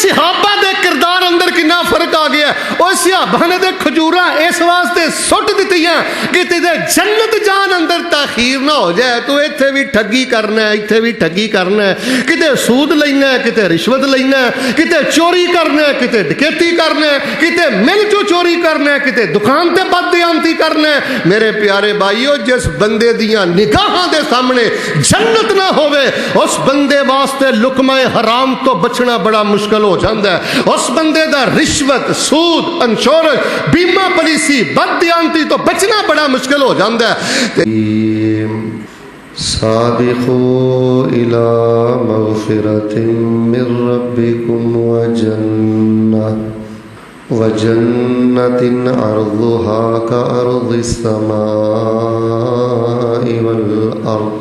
صحابہ دے کردار اندر کنا فرق آ گیا. اور صحابہ نے دے کھجوراں اس واسطے سٹ دتیاں کہ تیرے جنت جان اندر تاخیر نہ ہو جائے. تو ایتھے بھی ٹھگی کرنا ہے, ایتھے بھی ٹھگی کرنا ہے, کتے سود لینا ہے, کتے رشوت لینا ہے, کتے چوری کرنا ہے, کتے ڈکیتی کرنا ہے, کتے مل جو چوری کرنا ہے, کتے دکان تے بددیانتی کرنا ہے. میرے پیارے بھائیو, جس بندے دیاں نگاہاں دے سامنے جنت نہ ہوئے اس بندے واسطے لقمہ حرام تو بچنا بڑا مشکل ہو جاتا ہے. اس بندے دا رشوت, سود, انشورنس, بیمہ پالیسی, بددیانتی تو بچنا بڑا مشکل ہو جاتا ہے. سابقوا الى مغفرة من ربكم وجنة عرضها كعرض السماء والأرض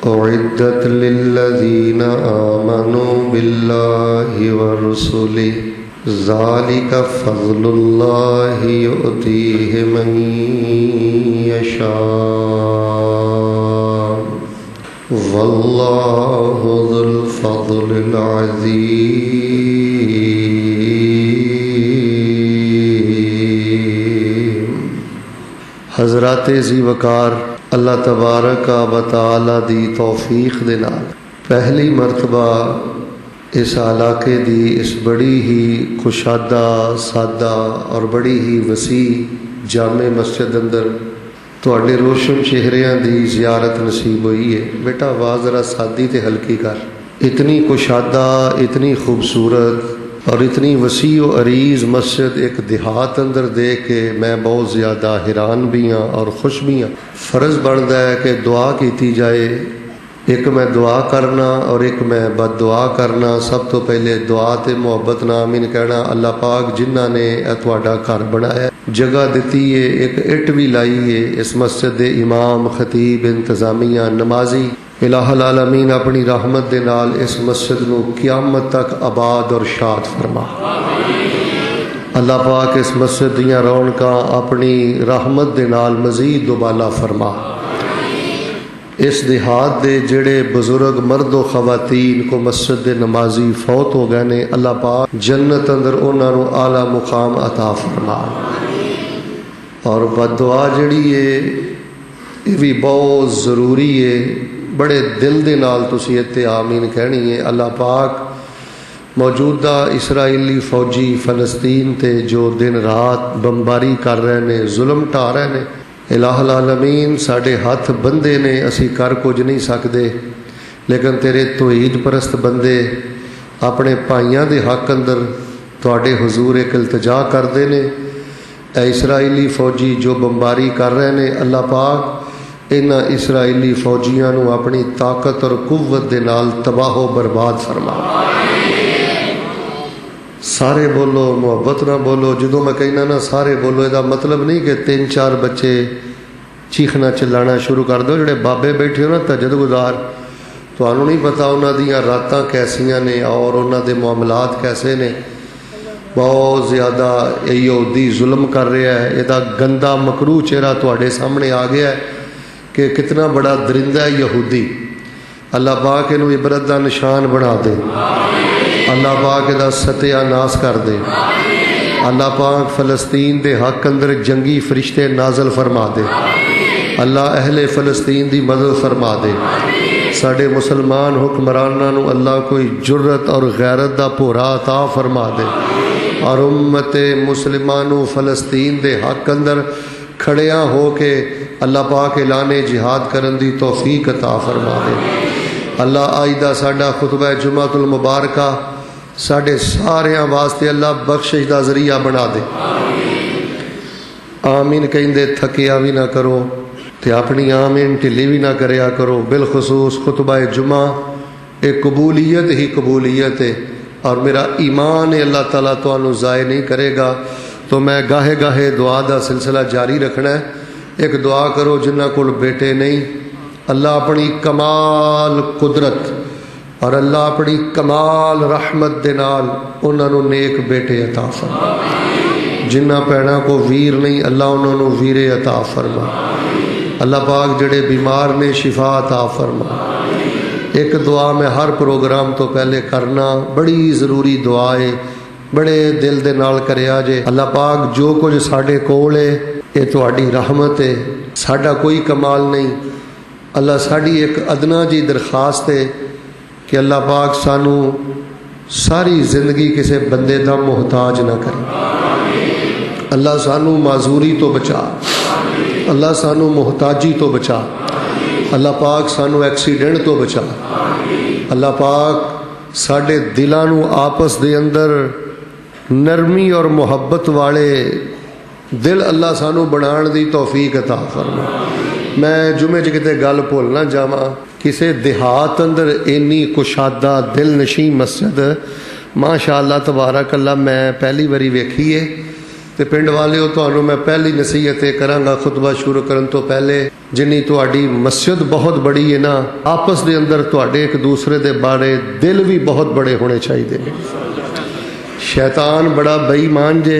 أعدت للذين آمنوا بالله ورسله ذلك فضل الله يؤتيه من يشاء والله ذو الفضل العظيم. حضرات ذی وقار اللہ تبارک و تعالی دی توفیق دے نال پہلی مرتبہ اس علاقے دی اس بڑی ہی کشادہ, سادہ اور بڑی ہی وسیع جامع مسجد اندر تواڈے روشن چہریاں دی زیارت نصیب ہوئی ہے. بیٹا آواز ذرا سادی تے ہلکی کر. اتنی کشادہ, اتنی خوبصورت اور اتنی وسیع و عریض مسجد ایک دیہات اندر دیکھ کے میں بہت زیادہ حیران بھی ہاں اور خوش بھی ہاں. فرض بنتا ہے کہ دعا کیتی جائے. ایک میں دعا کرنا اور ایک میں بد دعا کرنا. سب تو پہلے دعا تے محبت نال آمین کہنا. اللہ پاک جنہ نے تہاڈا گھر بنایا, جگہ دتی ہے, ایک اٹ بھی لائی ہے, اس مسجد دے امام, خطیب, انتظامیہ, نمازی, الہ العالمین اپنی رحمت دے نال اس مسجد نو قیامت تک آباد اور شاد فرما. اللہ پاک اس مسجد دیاں رونقاں اپنی رحمت دے نال مزید دوبالا فرما. اس دیہات دے جڑے بزرگ مرد و خواتین کو مسجد دے نمازی فوت ہو گئے نے, اللہ پاک جنت اندر انہاں نو اعلیٰ مقام عطا فرما. اور بد دعا جڑی ہے یہ بھی بہت ضروری ہے. بڑے دل دے نال تسی اتنے آمین کہنی ہے. اللہ پاک موجودہ اسرائیلی فوجی فلسطین تے جو دن رات بمباری کر رہے نے, ظلم ٹا رہے نے, الہ العالمین ساڈے ہاتھ بندے نے, اسی کر کچھ نہیں سکدے, لیکن تیرے توحید پرست بندے اپنے بھائیاں دے حق اندر تواڈے حضور ایک التجا کردے نے. اے اسرائیلی فوجی جو بمباری کر رہے نے, اللہ پاک انہاں اسرائیلی فوجیاں نو اپنی طاقت اور قوت دے نال تباہ و برباد فرما. سارے بولو, محبت نہ بولو. جدوں میں کہنا نا سارے بولو, یہ مطلب نہیں کہ 3-4 بچے چیخنا چلانا شروع کر دو. جڑے بابے بیٹھے ہو نا تہجد گزار, تانوں نہیں پتا انہاں دیاں راتاں کیسیاں نے اور انہاں دے معاملات کیسے نے. بہت زیادہ یہودی ظلم کر رہا ہے. یہ گندا مکروہ چہرہ تواڈے سامنے آ گیا ہے کہ کتنا بڑا درندہ ہے یہودی. اللہ پاک انہوں عبرت دا نشان بنا دے. اللہ پاک دا ستیہ ناس کر دے. اللہ پاک فلسطین دے حق اندر جنگی فرشتے نازل فرما دے. اللہ اہل فلسطین دی مدد فرما دے. ساڈے مسلمان حکمراناں نو اللہ کوئی جرت اور غیرت دا پورا عطا فرما دے. اور امت مسلمانوں فلسطین دے حق اندر کھڑیاں ہو کے اللہ پاک اعلان جہاد کرن دی توفیق عطا فرما دے. اللہ آئیدہ ساڈا خطبہ جمعۃ المبارکہ ساڈے ساریاں واسطے اللہ بخشش دا ذریعہ بنا دے. آمین کہندے تھکیا بھی نہ کرو تے اپنی آمین ٹھلی بھی نہ کریا کرو. بالخصوص خطبہ جمعہ ایک قبولیت ہی قبولیت ہے, اور میرا ایمان ہے اللہ تعالیٰ تو انہوں ضائع نہیں کرے گا. تو میں گاہے گاہے دعا دا سلسلہ جاری رکھنا ہے. ایک دعا کرو جنہ کول بیٹے نہیں, اللہ اپنی کمال قدرت اور اللہ اپنی کمال رحمت دے نال انہاں نوں نیک بیٹے عطا فرما. جنہ پیڑاں کو ویر نہیں اللہ انہاں نوں ویرے عطا فرما. اللہ پاک جڑے بیمار نے شفا عطا فرما. ایک دعا میں ہر پروگرام تو پہلے کرنا بڑی ضروری دعا ہے، بڑے دل دے نال کریا جے۔ اللہ پاک جو کچھ ساڈے کول ہے یہ تہاڈی رحمت ہے، ساڈا کوئی کمال نہیں۔ اللہ ساڈی ایک ادنا جی درخواست ہے کہ اللہ پاک سانو ساری زندگی کسی بندے دا محتاج نہ کرے۔ اللہ سانو معذوری تو بچا، اللہ سانو محتاجی تو بچا، اللہ پاک سانو ایکسیڈنٹ تو بچا۔ اللہ پاک ساڈے دلاں نو آپس دے اندر نرمی اور محبت والے دل اللہ سانو بنان دی توفیق عطا فرما۔ میں جمعے کتے گل بھول نہ جاواں، کسے دیہات اندر اینی کشادہ دل نشین مسجد ماشاءاللہ تبارک اللہ میں پہلی باری ویکھی ہے۔ تے پنڈ والیو تانوں میں پہلی نصیحت کراں گا خطبہ شروع کرن تو پہلے، جنی تہاڈی مسجد بہت بڑی ہے نا، آپس دے اندر تہاڈے ایک دوسرے دے بارے دل بھی بہت بڑے ہونے چاہیے۔ شیطان بڑا بے ایمان جے،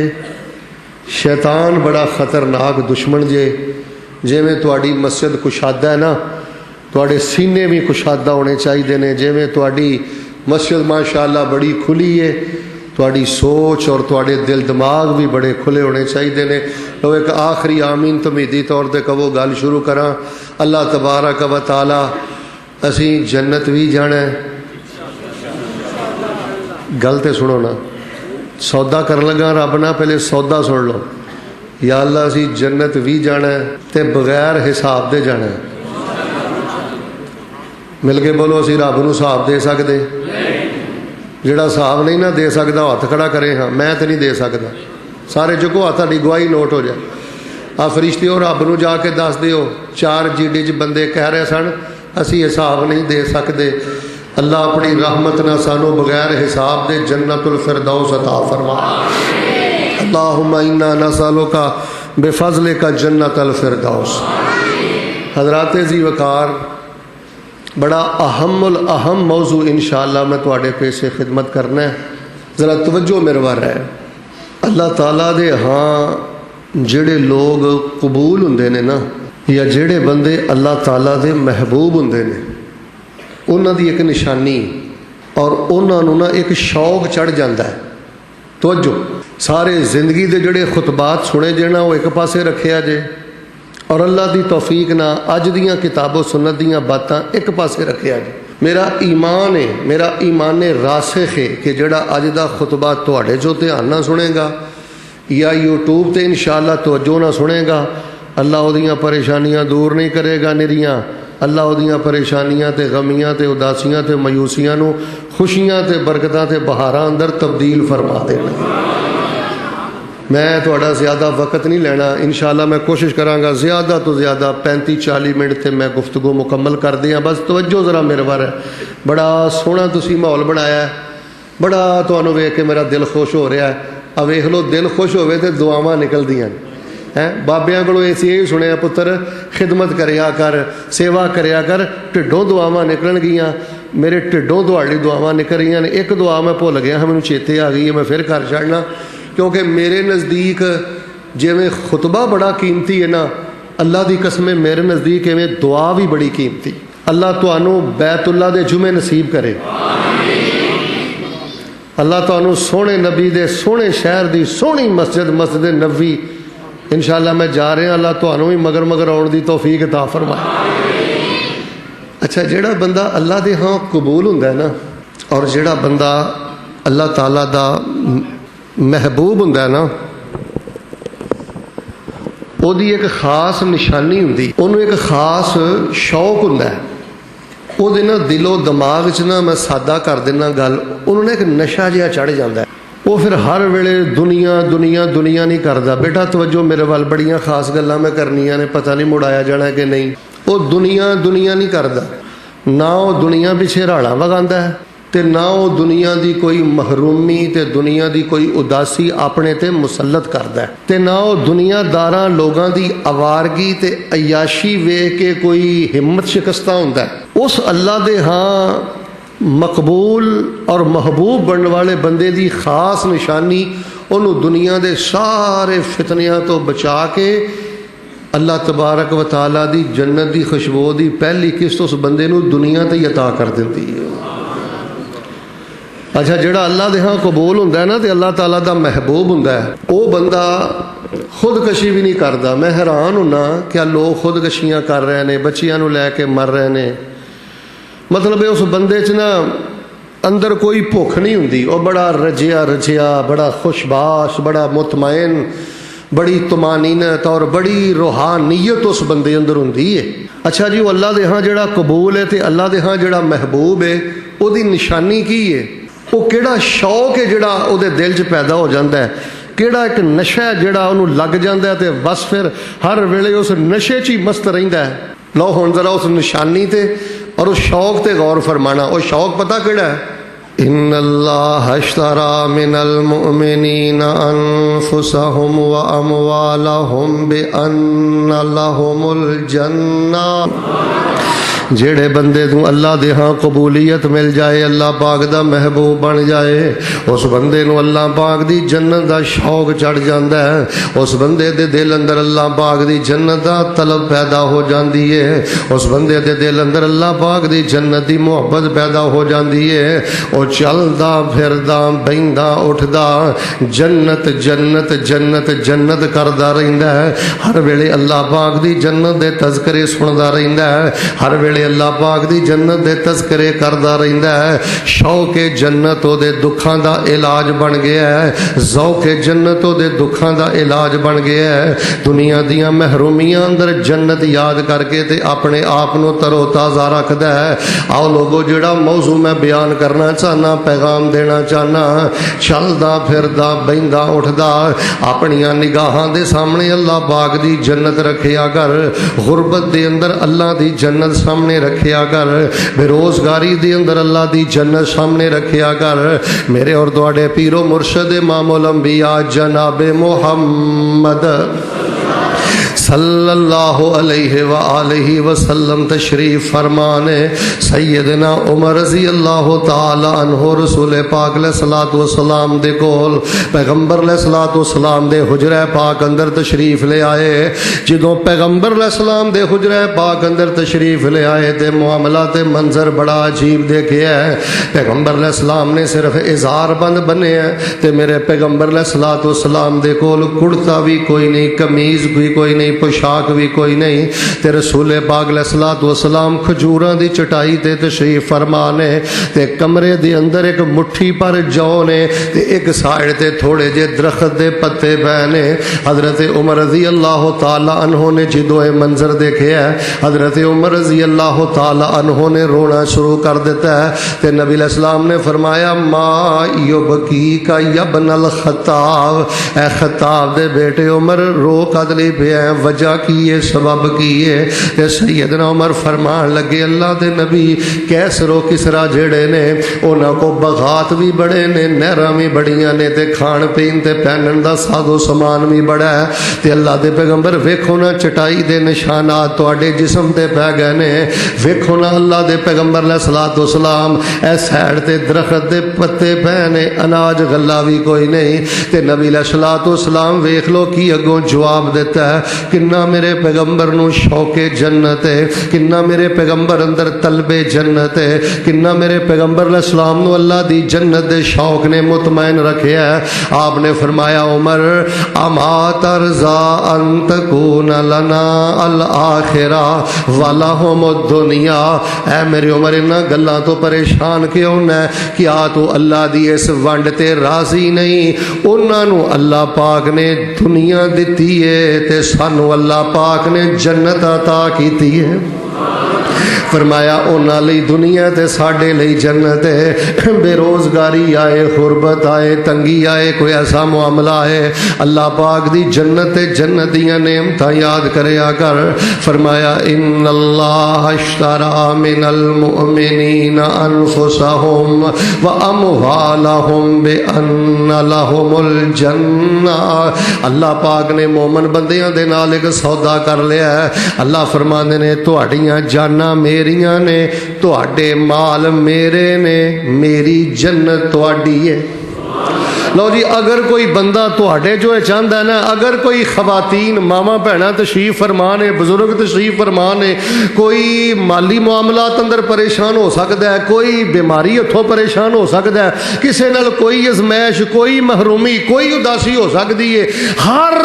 شیطان بڑا خطرناک دشمن جے۔ جویں تہاڈی مسجد کشادہ ہے نا، تہاڈے سینے بھی کشادہ ہونے چاہیے نے۔ جویں تہاڈی مسجد ماشاءاللہ بڑی کھلی ہے، تہاڈی سوچ اور تہاڈے دل دماغ بھی بڑے کھلے ہونے چاہیے نے۔ لو ایک آخری آمین تمیدی طور تے کہو گل شروع کراں۔ اللہ تبارک و تعالی اسی جنت بھی جانا ہے۔ گل تے سنو نا، سودا کر لگا رب نہ پہلے سودا سن لو۔ یا اللہ اسی جنت بھی جانا ہے تے بغیر حساب دے جانا ہے۔ مل کے بولو اسی رب نو حساب دے سکدے؟ جڑا حساب نہیں نہ دے سکدا ہاتھ کھڑا کرے ہاں میں تے نہیں دے سکدا۔ سارے چکو ہاتھ، تہاڈی گواہی نوٹ ہو جائے۔ آ فرشتیو رب نو جا کے دس دیو، 4 جیڈی چ بندے کہہ رہے سن اسی حساب نہیں دے سکدے۔ اللہ اپنی رحمت نہ سانو بغیر حساب دے جنت الفردوس عطا فرما۔ اللہم انا نسألک بفضلک جنت الفردوس۔ حضرات ذی وقار، بڑا اہم الاہم موضوع انشاءاللہ میں تواڈے پیش خدمت کرنا ہے، ذرا توجہ میرے وال ہے۔ اللہ تعالیٰ دے ہاں جڑے لوگ قبول ہوندے نے نا، یا جڑے بندے اللہ تعالیٰ دے محبوب ہوندے نے، انہاں دی ایک نشانی اور انہاں نو نا ایک شوق چڑھ جاندا ہے۔ توجہ، سارے زندگی دے جڑے خطبات سنے جے نا وہ ایک پاسے رکھیا جے، اور اللہ دی توفیق نہ اج دیاں کتاب و سنت دیاں باتاں ایک پاسے رکھیا جے۔ میرا ایمان ہے، میرا ایمان راسخ ہے کہ جڑا اج دا خطبہ تواڈے جو دھیان نہ سنے گا یا یوٹیوب تے انشاءاللہ توجہ نہ سنے گا، اللہ اودیاں پریشانیاں دور نہیں کرے گا نریاں۔ اللہ اودیاں پریشانیاں تے غمیاں تے اداسیاں تے مایوسیاں نو خوشیاں تے برکتاں تے بہاراں اندر تبدیل فرما دینا۔ میں تھوڑا زیادہ وقت نہیں لینا، انشاءاللہ میں کوشش کراں گا زیادہ تو زیادہ 35-40 منٹ تے میں گفتگو مکمل کر دیاں۔ بس توجہ ذرا میرے بار ہے، بڑا سونا تسی ماحول بنایا ہے، بڑا تانوں ویکھ کے میرا دل خوش ہو رہا ہے۔ اب ویکھ لو دل خوش ہوئے تے دعاواں نکلدیاں ہیں۔ بابیاں کولوں اسی سنیا پتر خدمت کریا کر، سیوا کریا کر، ٹھڈوں دعاواں نکلن گیاں۔ میرے ٹھڈوں تہاڈی دعاواں نکل رہیاں نے۔ ایک دعا میں بھول گیا ہاں، مینوں چیتے آ گئی ہے، میں پھر کر چھڑنا، کیونکہ میرے نزدیک جویں خطبہ بڑا قیمتی ہے نا، اللہ دی قسم میرے نزدیک ایویں دعا بھی بڑی قیمتی۔ اللہ تانوں بیت اللہ دے جمعے نصیب کرے، اللہ تانوں سونے نبی دے سونے شہر دی سونی مسجد نبوی انشاءاللہ میں جا رہا ہوں، اللہ تانوں بھی مگر آن دی توفیق عطا فرمائے۔ اچھا، جڑا بندہ اللہ دے ہاں قبول ہوندا ہے نا، اور جڑا بندہ اللہ تعالیٰ دا محبوب ہوندا ہے نا، وہ دی ایک خاص نشانی ہوندی، انہوں ایک خاص شوق ہوندا ہے۔ وہ دے نا دل و دماغ چ نا، میں سادہ کر دینا گل، انہوں نے ایک نشہ جہا چڑھ جاتا ہے۔ وہ پھر ہر ویلے دنیا نہیں کرتا۔ بیٹا توجہ میرے وال، بڑیاں خاص گلاں میں کرنیاں نے، پتہ نہیں مڑایا جانا کہ نہیں۔ وہ دنیا نہیں کرتا، نہ وہ دنیا پیچھے راڑا وگاندا ہے تے نہ وہ دنیا دی کوئی محرومی تے دنیا دی کوئی اداسی اپنے تے مسلط کردا ہے، تے نہ وہ دنیا داراں لوگاں دی آوارگی تے عیاشی ویکھ کے کوئی ہمت شکستہ ہوندا ہے۔ اس اللہ دے ہاں مقبول اور محبوب بننے والے بندے دی خاص نشانی انہوں دنیا دے سارے فتنیاں تو بچا کے اللہ تبارک و تعالیٰ دی جنت دی خوشبو دی پہلی قسط اس بندے نو دنیا تے عطا کر دیتی ہے۔ اچھا جڑا اللہ دے ہاں قبول ہوندا ہے نا تے اللہ تعالیٰ دا محبوب ہوندا ہے، او بندہ خودکشی بھی نہیں کردا۔ میں حیران ہونا کہ لوگ خودکشیاں کر رہے نے، بچیاں نو لے کے مر رہے نے، مطلب اس بندے چ نا اندر کوئی بھوک نہیں ہوندی، وہ بڑا رجیا رجیا، بڑا خوشباش، بڑا مطمئن، بڑی طمانینت اور بڑی روحانیت اس بندے اندر ہوندی ہے۔ اچھا جی وہ اللہ دے ہاں جڑا قبول ہے تے اللہ دے ہاں جڑا محبوب ہے او دی نشانی کی ہے؟ وہ کیڑا شوق ہے جڑا او دے دل چ پیدا ہو جاندا ہے، کیڑا ایک نشہ ہے جڑا انہوں لگ جاندا ہے تے بس پھر ہر ویلے اس نشے چ ہی مست رہندا ہے۔ لو ہن ذرا اس نشانی تے اور اس شوق تے غور فرمانا۔ وہ شوق پتہ کیڑا ہے؟ ان اللہ اشترى من المؤمنین انفسهم واموالهم بان لهم الجنہ۔ جڑے بندے تو اللہ دے ہاں قبولیت مل جائے، اللہ پاک دا محبوب بن جائے، اس بندے نو اللہ پاک دی جنت دا شوق چڑھ جاندا ہے، اس بندے دے دل اندر اللہ پاک دی جنت دا طلب پیدا ہو جاندی ہے، اس بندے دے دل اندر اللہ پاک دی جنت دی محبت پیدا ہو جاندی ہے، او چلدا پھردا بیندا اٹھدا جنت جنت جنت جنت کردا رہندا ہے، ہر ویلے اللہ پاک دی جنت دے تذکرے سندا رہندا ہے، ہر ویلے اللہ پاک دی جنت دے تذکرے کردا رہندا ہے۔ شوق جنت او دے دکھاں دا علاج بن گیا ہے، ذوق جنت او دے دکھاں دا علاج بن گیا ہے۔ دنیا دیاں محرومیاں اندر جنت یاد کر کے تے اپنے آپ نو تر و تازہ رکھدا ہے۔ آؤ لوگو جڑا موضوع میں بیان کرنا چاہنا، پیغام دینا چاہنا، چلدا پھردا بیندا اٹھدا اپنیاں نگاہاں دے سامنے اللہ پاک دی جنت رکھیا کر، غربت دے اندر اللہ دی جنت سامنے رکھیا کر، بے روزگاری دے اندر اللہ دی جنت سامنے رکھیا کر۔ میرے اور تواڈے پیر و مرشد امام الانبیاء جناب محمد صلی اللہ علیہ وآلہ وسلم تشریف فرمانے سیدنا عمر رضی اللہ تعالی عنہ رسول پاک علیہ الصلوۃ والسلام دے کول پیغمبر علیہ الصلوۃ والسلام دے حجرہ پاک اندر تشریف لے آئے۔ جدوں پیغمبر علیہ السلام دے حجرہ پاک اندر تشریف لے آئے تے معاملہ تے منظر بڑا عجیب دیکھیا ہے۔ پیغمبر علیہ السلام نے صرف اظہار بند بنے ہیں تے میرے پیغمبر علیہ الصلوۃ والسلام دے کول کرتا بھی کوئی نہیں، قمیض بھی کوئی نہیں، پوشاک بھی کوئی نہیں، تے رسول پاک علیہ الصلوۃ والسلام کھجوراں دی چٹائی تے تشریف فرمانے تے کمرے دے اندر ایک مٹھی پر جو نے تے ایک سائڈ تے تھوڑے جے درخت دے پتے پے۔ حضرت عمر رضی اللہ تعالی عنہ نے جدوں اے منظر دیکھیا ہے، حضرت عمر رضی اللہ تعالی عنہ نے رونا شروع کر دیتا ہے تے نبی علیہ السلام نے فرمایا ما یبکیک یا ابن الخطاب، اے خطاب دے بیٹے عمر رو کدلی پیا، وجہ کی ہے، سبب کی ہے؟ تے سیدنا عمر فرمان لگے اللہ دے نبی کیسر و کسرا جڑے نے انہاں کو بغات بھی بڑے نے، نہراں بھی بڑیاں نے تے کھان پین تے پہنن دا ساز و سامان بھی بڑا ہے، تے اللہ دے پیغمبر ویکھو نا چٹائی دے نشانات تواڈے جسم تے پہ گئے نے، ویکھو نا اللہ دے پیغمبر علیہ الصلوۃ والسلام اے سائڈ تے درخت دے پتے پے نے، اناج غلہ بھی کوئی نہیں، تے نبی علیہ الصلوۃ والسلام ویکھ لو کی اگوں جواب دیتا ہے، کنا میرے پیغمبر نو شوق جنت ہے، کنا میرے پیغمبر اندر طلب جنت ہے، کنا میرے پیغمبر علیہ السلام نو اللہ دی جنت دے شوق نے مطمئن رکھیا ہے۔ آپ نے فرمایا عمر اما ترضا ان تکون لنا الآخرہ ولہم الدنیا، اے میری عمر انہاں گلاں تو پریشان کیوں ہے؟ کیا تو اللہ دی اس ونڈ تے راضی نہیں؟ انہاں نو اللہ پاک نے دنیا دتی ہے تے سانو اللہ پاک نے جنت عطا کیتی ہے۔ فرمایا انہاں لئی دنیا تے ساڈے لئی جنت ہے، بے روزگاری آئے، غربت آئے، تنگی آئے، کوئی ایسا معاملہ ہے، اللہ پاک دی جنت تے جنت دیاں نعمتاں یاد کریا کر۔ فرمایا ان اللہ اشترى من المؤمنین انفسهم واموالهم بان لهم الجنہ، اللہ پاک نے مومن بندیاں دے نال ایک سودا کر لیا ہے۔ اللہ فرماندے نے تہاڈیاں جاناں میریاں نے، تہاڈے مال میرے نے، میری جنت تہاڈی ہے۔ لو جی اگر کوئی بندہ تواڈے جو چاہتا ہے نا، اگر کوئی خواتین ماما بہناں تشریف فرمان ہے، بزرگ تشریف فرمان ہے، کوئی مالی معاملات اندر پریشان ہو سکتا ہے، کوئی بیماری اتھوں پریشان ہو سکتا ہے، کسی نال کوئی ازمائش، کوئی محرومی، کوئی اداسی ہو سکتی ہے، ہر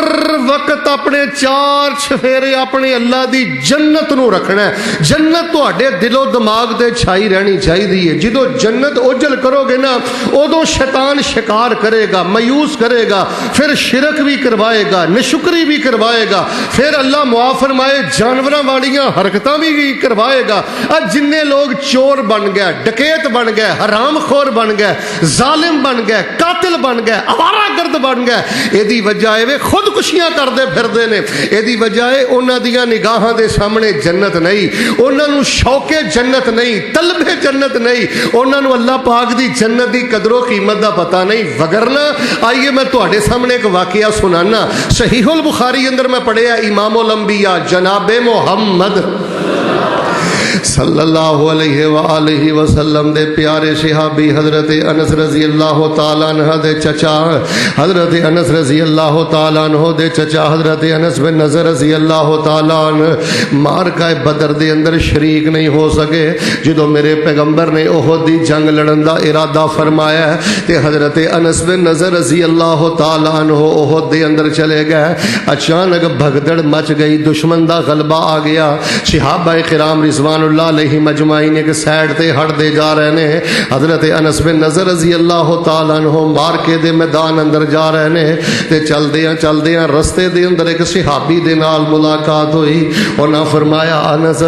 وقت اپنے چار چفیرے اپنے اللہ دی جنت نو رکھنا ہے۔ جنت تواڈے دل و دماغ تے چھائی رہنی چاہیے۔ جدو جنت اوجل کرو گے نا، ادو شیطان شکار کرے گا، مایوس کرے گا، پھر شرک بھی کروائے گا، نشکری بھی کروائے گا، پھر اللہ معاف فرمائے جانوراں والیاں حرکتاں بھی کروائے گا۔ اب جننے لوگ چور بن گئے، ڈکیت بن گئے، حرام خور بن گئے، ظالم بن گئے، قاتل بن گئے، آوارہ گرد بن گئے، ایدی وجہ ہے خودکشیاں کردے پھردے نے۔ ایدی وجہ ہے انہاں دیاں نگاہاں دے سامنے جنت نہیں، انہاں نو شوق جنت نہیں، طلب جنت نہیں، انہاں نو اللہ پاک دی جنت دی قدر و قیمت دا پتہ نہیں۔ وگرنہ آئیے میں تواڈے سامنے ایک واقعہ سنانا۔ صحیح البخاری اندر میں پڑھیا امام الانبیاء جناب محمد صلی اللہ علیہ وآلہ وسلم دے پیارے صحابی حضرت انس رضی اللہ تعالیٰ عنہ دے چچا، حضرت انس رضی اللہ تعالیٰ عنہ دے چچا حضرت انس بن نضر رضی اللہ تعالیٰ عنہ مارکہ بدر دے اندر شریک نہیں ہو سکے۔ جدو میرے پیغمبر نے احد دی جنگ لڑن دا ارادہ فرمایا ہے تے حضرت انس بن نضر رضی اللہ تعالیٰ عنہ احد دے اندر چلے گئے۔ اچانک بھگدڑ مچ گئی، دشمن دا غلبہ آ گیا۔ صحابہ کرام رضوان اللہ علیہ مجمعین ایک سائڈ تے ہٹ دے جا رہے ہیں۔ حضرت انس بن نضر رضی اللہ تعالیٰ عنہ مارکے دے میدان اندر جا رہے ہیں تے چلدیاں رستے دے اندر ایک صحابی دے نال ملاقات ہوئی۔ انہاں فرمایا انس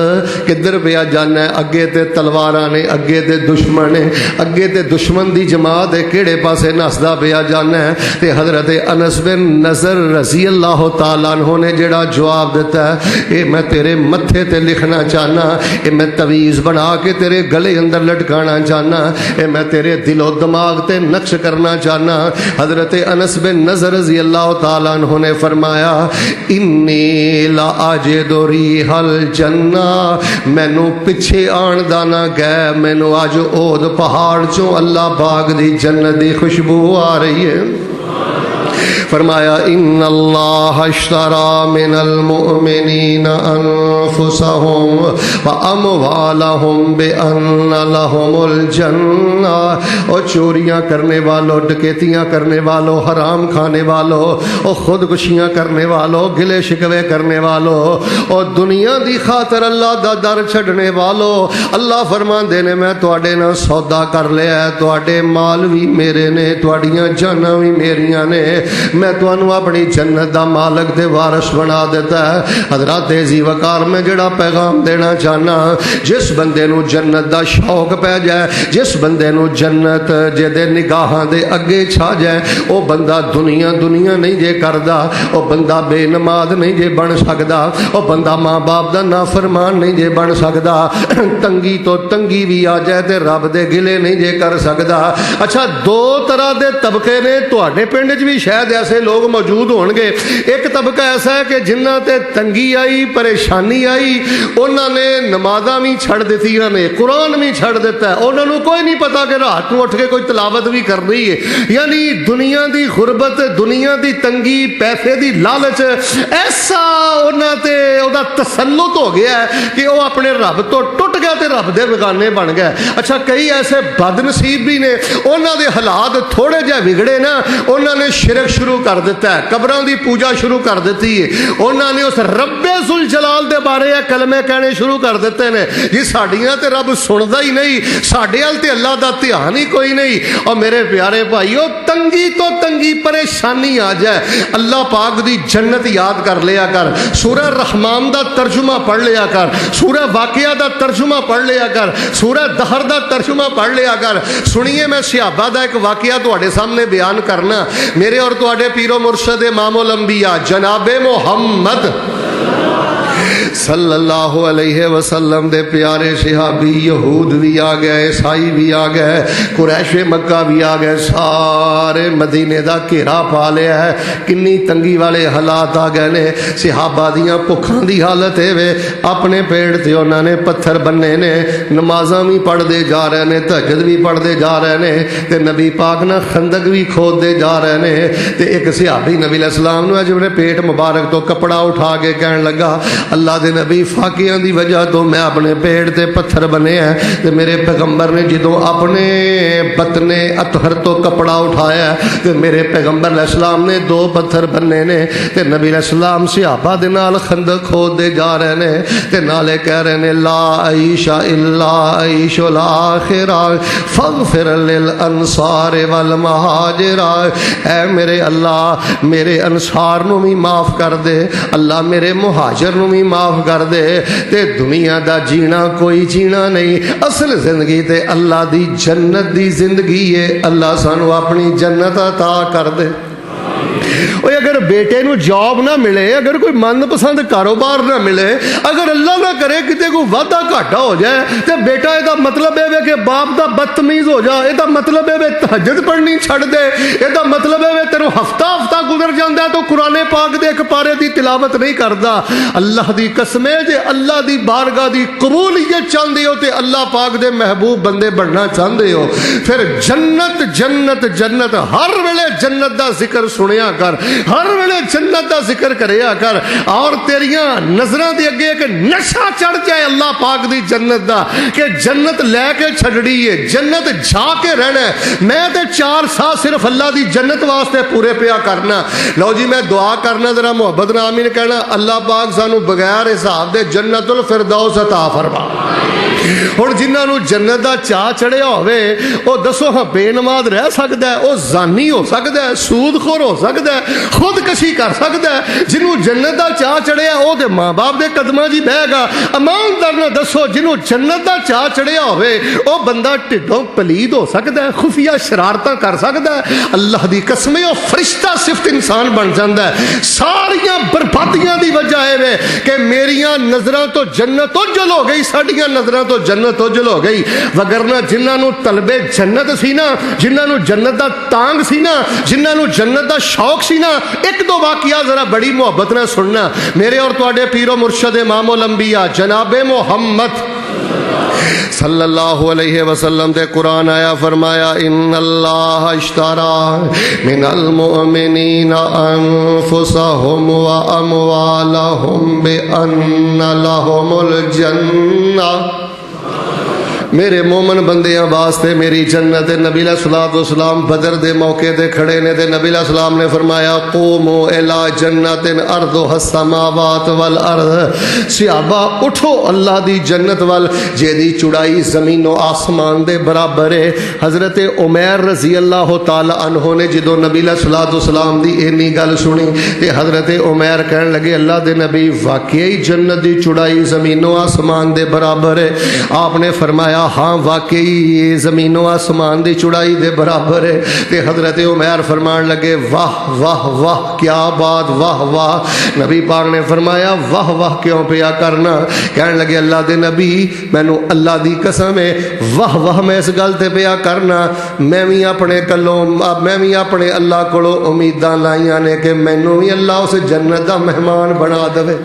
کدھر پیا جانا ہے؟ اگے تے تلواراں نے، اگے تے دشمن نے، اگے تے دشمن دی جماعت ہے، کیڑے پاسے نسدا پیا جانا ہے؟ تے حضرت انس بن نضر رضی اللہ تعالیٰ عنہ نے جڑا جواب دیتا ہے، اے میں تیرے متھے تے لکھنا چاہنا، اے میں تویز بنا کے تیرے گلے اندر لٹکانا چاہنا، اے میں تیرے دل و دماغ تے نقش کرنا چاہنا۔ حضرت انس بن نضر رضی اللہ تعالیٰ عنہ نے فرمایا انی لا اجد ریح الجنہ، مینو پیچھے آن دانا گئے، مینو اج اود پہاڑ چوں اللہ پاک دی جنت دی خوشبو آ رہی ہے۔ فرمایا ان اللہ اشترى من المؤمنین انفسهم واموالهم بان لهم الجنہ۔ اور چوریاں کرنے والوں، ڈکیتیاں کرنے والوں، حرام کھانے والوں، اور خودکشیاں کرنے والوں، گلے شکوے کرنے والوں، اور دنیا دی خاطر اللہ دا در چھڈنے والوں، اللہ فرماندے نے میں تواڈے نال سودا کر لیا ہے، تواڈے مال بھی میرے نے، تواڈیاں جاناں بھی میریاں نے، میں تانوں اپنی جنت دا مالک دے وارث بنا دیتا ہے۔ حضرات عزیز وقار میں جڑا پیغام دینا چاہنا، جس بندے نو جنت دا شوق پہ جائے، جس بندے نو جنت جدے نگاہاں دے اگے چھا جائے، او بندہ دنیا نہیں جے کردا، او بندہ بے نماز نہیں جے بن سکدا، او بندہ ماں باپ دا نافرمان نہیں جے بن سکدا، تنگی تو تنگی بھی آ جائے تے رب دے گلے نہیں جے کر سکدا۔ اچھا دو طرح دے طبقے نے تواڈے پنڈ وچ بھی شاید ایسے لوگ موجود ہون گے۔ ایک طبقہ ایسا ہے کہ جنہ تے تنگی آئی، پریشانی آئی، انہوں نے نمازاں بھی چھڑ دیتی نے، قرآن بھی چھڑ دیتا ہے، انہوں نے کوئی نہیں پتا کہ رات کو اٹھ کے کوئی تلاوت بھی کرنی ہے۔ یعنی دنیا دی غربت، دنیا دی تنگی، پیسے دی لالچ ایسا انہوں تے دا تسلط ہو گیا ہے کہ وہ اپنے رب تو ٹوٹ گیا تے رب دے بیگانے بن گئے۔ اچھا کئی ایسے بد نصیب بھی نے، انہوں دے حالات تھوڑے جہ بگڑے نا، انہوں نے شرک شروع کر دیتا ہے، قبراں دی پوجا شروع کر دیتی ہے، انہوں نے اس رب ذوالجلال دے بارے کلمے کہنے شروع کر دیتے ہیں جی ساڈیاں تے رب سندا ہی نہیں، ساڈے ال تے اللہ دا دھیان ہی کوئی نہیں۔ اور میرے پیارے بھائیو تنگی تو تنگی پریشانی آ جائے، اللہ پاک دی جنت یاد کر لیا کر، سورہ رحمان دا ترجمہ پڑھ لیا کر، سورہ واقعہ دا ترجمہ پڑھ لیا کر، سورہ دہر دا ترجمہ پڑھ لیا کر۔ سنیے میں صحابہ دا ایک واقعہ تواڈے سامنے بیان کرنا، میرے اور تواڈے پیر و مرشد امام الانبیاء جناب محمد صلی اللہ علیہ وسلم دے پیارے صحابی یہود بھی آ گئے, عیسائی بھی آ گئے, قریش مکہ بھی آ گئے, سارے مدینے دا گھیرا پا لیا ہے. کنی تنگی والے حالات آ گئے نے. صحابہ دیاں بھکھاں دی حالت ہے وے, اپنے پیڑ تے انہاں نے پتھر بننے نے, نمازاں بھی پڑھدے جا رہے نے, تہجد بھی پڑھدے جا رہے نے, تے نبی پاک نہ خندق بھی کھودے جا رہے نے. تے ایک صحابی نبی علیہ السلام نے اپنے پیٹ مبارک تو کپڑا اٹھا کے کہن لگا, اللہ دے نبی فاقیاں دی وجہ تو میں اپنے پیٹ تے پتھر بنے ہیں, تے میرے پیغمبر نے جدوں اپنے بطن اطہر تو کپڑا اٹھایا تے میرے پیغمبر علیہ السلام نے 2 پتھر بننے نے. تے نبی علیہ السلام صحابہ دے نال خندق کھودے جا رہے نے, تے نالے کہہ رہے نے لا عیش الا عیش الاخرہ فاغفر للانصار والمہاجر. اے میرے اللہ میرے انصار نو بھی معاف کر دے, اللہ میرے مہاجر نو بھی معاف کر دے. تے دنیا دا جینا کوئی جینا نہیں, اصل زندگی تے اللہ دی جنت دی زندگی ہے. اللہ سانو اپنی جنت عطا کر دے. اگر بیٹے نو جاب نہ ملے, اگر کوئی من پسند کاروبار نہ ملے, اگر اللہ نہ کرے کتے کوئی وعدہ گھاٹا ہو جائے, تے بیٹا یہ مطلب ہے کہ باپ دا بدتمیز ہو جا, یہ مطلب ہے تہجد پڑھنی چھڑ دے, یہ مطلب ہے تیروں ہفتہ ہفتہ گزر جاندہ ہے تو قرآن پاک دے ایک پارے دی تلاوت نہیں کردا. اللہ دی قسمیں جے اللہ دی بارگاہ دی قبولیت چاہندے ہو تے اللہ پاک دے محبوب بندے بننا چاہندے ہو, پھر جنت جنت جنت ہر ویلے جنت دا ذکر سنیا کر, ہر ویلے جنت دا ذکر کریا کر, اور تیریاں نظراں دے اگے ایک نشہ چڑھ جائے اللہ پاک دی جنت دا کہ جنت لے کے چھڑڑی ہے, جنت جا کے رہنا ہے. میں تے 4 سال صرف اللہ دی جنت واسطے پورے پیا کرنا. لو جی میں دعا کرنا, ذرا محبت نال آمین کہنا, اللہ پاک سانو بغیر حساب دے جنت الفردوس عطا فرما. ہن جنہاں نو جنت دا چاہ چڑھیا ہوئے او دسو ہاں بے نماز رہ سکدا ہے, او زانی ہو سکدا ہے, سود خور ہو سکدا ہے, خودکشی کر سکدا ہے. جنہوں جنت دا چاہ چڑھیا او دے ماں باپ دے قدماں جی بہ گا. ایماندار نہ دسو جنہوں جنت دا چاہ چڑھیا ہوئے او بندہ ٹھڈوں پلید ہو سکدا ہے, خفیہ شرارتاں کر سکدا ہے. اللہ دی قسم او فرشتہ صفت انسان بن جاندا ہے. ساریاں بربادیاں دی وجہ ہے کہ میریاں نظراں تو جنت اجل ہو گئی, ساڈیاں نظراں تو جنت اجل ہو گئی. وگرنہ جنہاں نو طلب جنت سی نا, جنہاں نو جنت دا تانگ سی نا, جنہاں نو جنت دا شوق سی نا, 1-2 واقعہ ذرا بڑی محبت نہ سننا. میرے اور تواڈے پیر و مرشد امام الانبیاء جناب محمد صلی اللہ علیہ وسلم تے قرآن آیا, فرمایا ان اللہ اشترى من المؤمنین انفسهم واموالهم بان لهم الجنہ. میرے مومن بندیاں واسطے میری جنت. نبی علیہ الصلوۃ والسلام بدر دے موقع تے کھڑے نے تے نبی علیہ السلام نے فرمایا قوموا الی جنت ارضها السماوات والارض. صحابہ اٹھو اللہ دی جنت وال جیدی چڑائی زمین و آسمان دے برابر ہے. حضرت عمیر رضی اللہ تعالی عنہ نے جدو نبی علیہ الصلوۃ والسلام دی اینی گل سنی تے حضرت عمیر کہن لگے اللہ دے نبی واقعی جنت دی چڑائی زمین و آسمان دے برابر ہے. آپ نے فرمایا ہاں واقعی یہ زمین و آسمان دی چڑائی دے برابر ہے. تے حضرت عمیر فرمان لگے واہ واہ واہ کیا بات, واہ واہ. نبی پاک نے فرمایا واہ واہ کیوں پیا کرنا. کہنے لگے اللہ دے نبی مینو اللہ دی قسم ہے واہ واہ میں اس گل تے پیا کرنا, میں بھی اپنے کلوں میں بھی اپنے اللہ کولوں امیداں لائیاں نے کہ مینو بھی اللہ اس جنت دا مہمان بنا دے.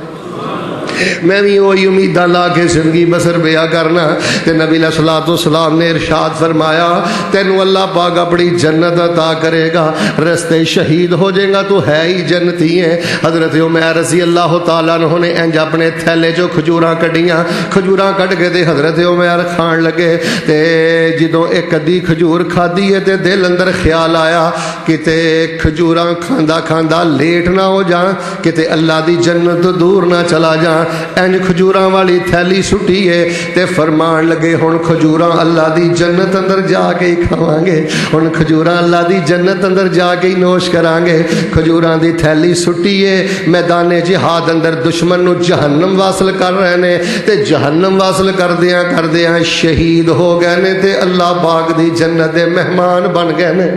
میں بھی وہی امیداں لا کے زندگی بسر بیا کرنا. تے نبی علیہ الصلوۃ والسلام نے ارشاد فرمایا تینوں اللہ پاک اپنی جنت عطا کرے گا, رستے شہید ہو جائے گا تو ہے ہی جنتی ہے. حضرت عمر رضی اللہ تعالیٰ عنہ نے انج اپنے تھیلے جو کھجوراں کڈیاں, کھجوراں کڈ کے تے حضرت عمر کھان لگے. تے جدوں ایک ادھی کھجور کھادی ہے تے دل اندر خیال آیا کتے کھجوراں کھاندا کھاندا لیٹ نہ ہو جاں, کتے اللہ دی جنت دور نہ چلا جاں. انج کھجوراں والی تھیلی سٹی ہے تے فرمان لگے ہن کھجوراں اللہ دی جنت اندر جا کے ہی کھاواں گے, ہن کھجوراں اللہ دی جنت اندر جا کے ہی نوش کران گے. کھجوراں دی تھیلی سٹی ہے, میدان جہاد اندر دشمن نو جہنم واصل کر رہے نے تے جہنم واصل کردیاں شہید ہو گئے نے تے اللہ پاک دی جنت دے مہمان بن گئے نے.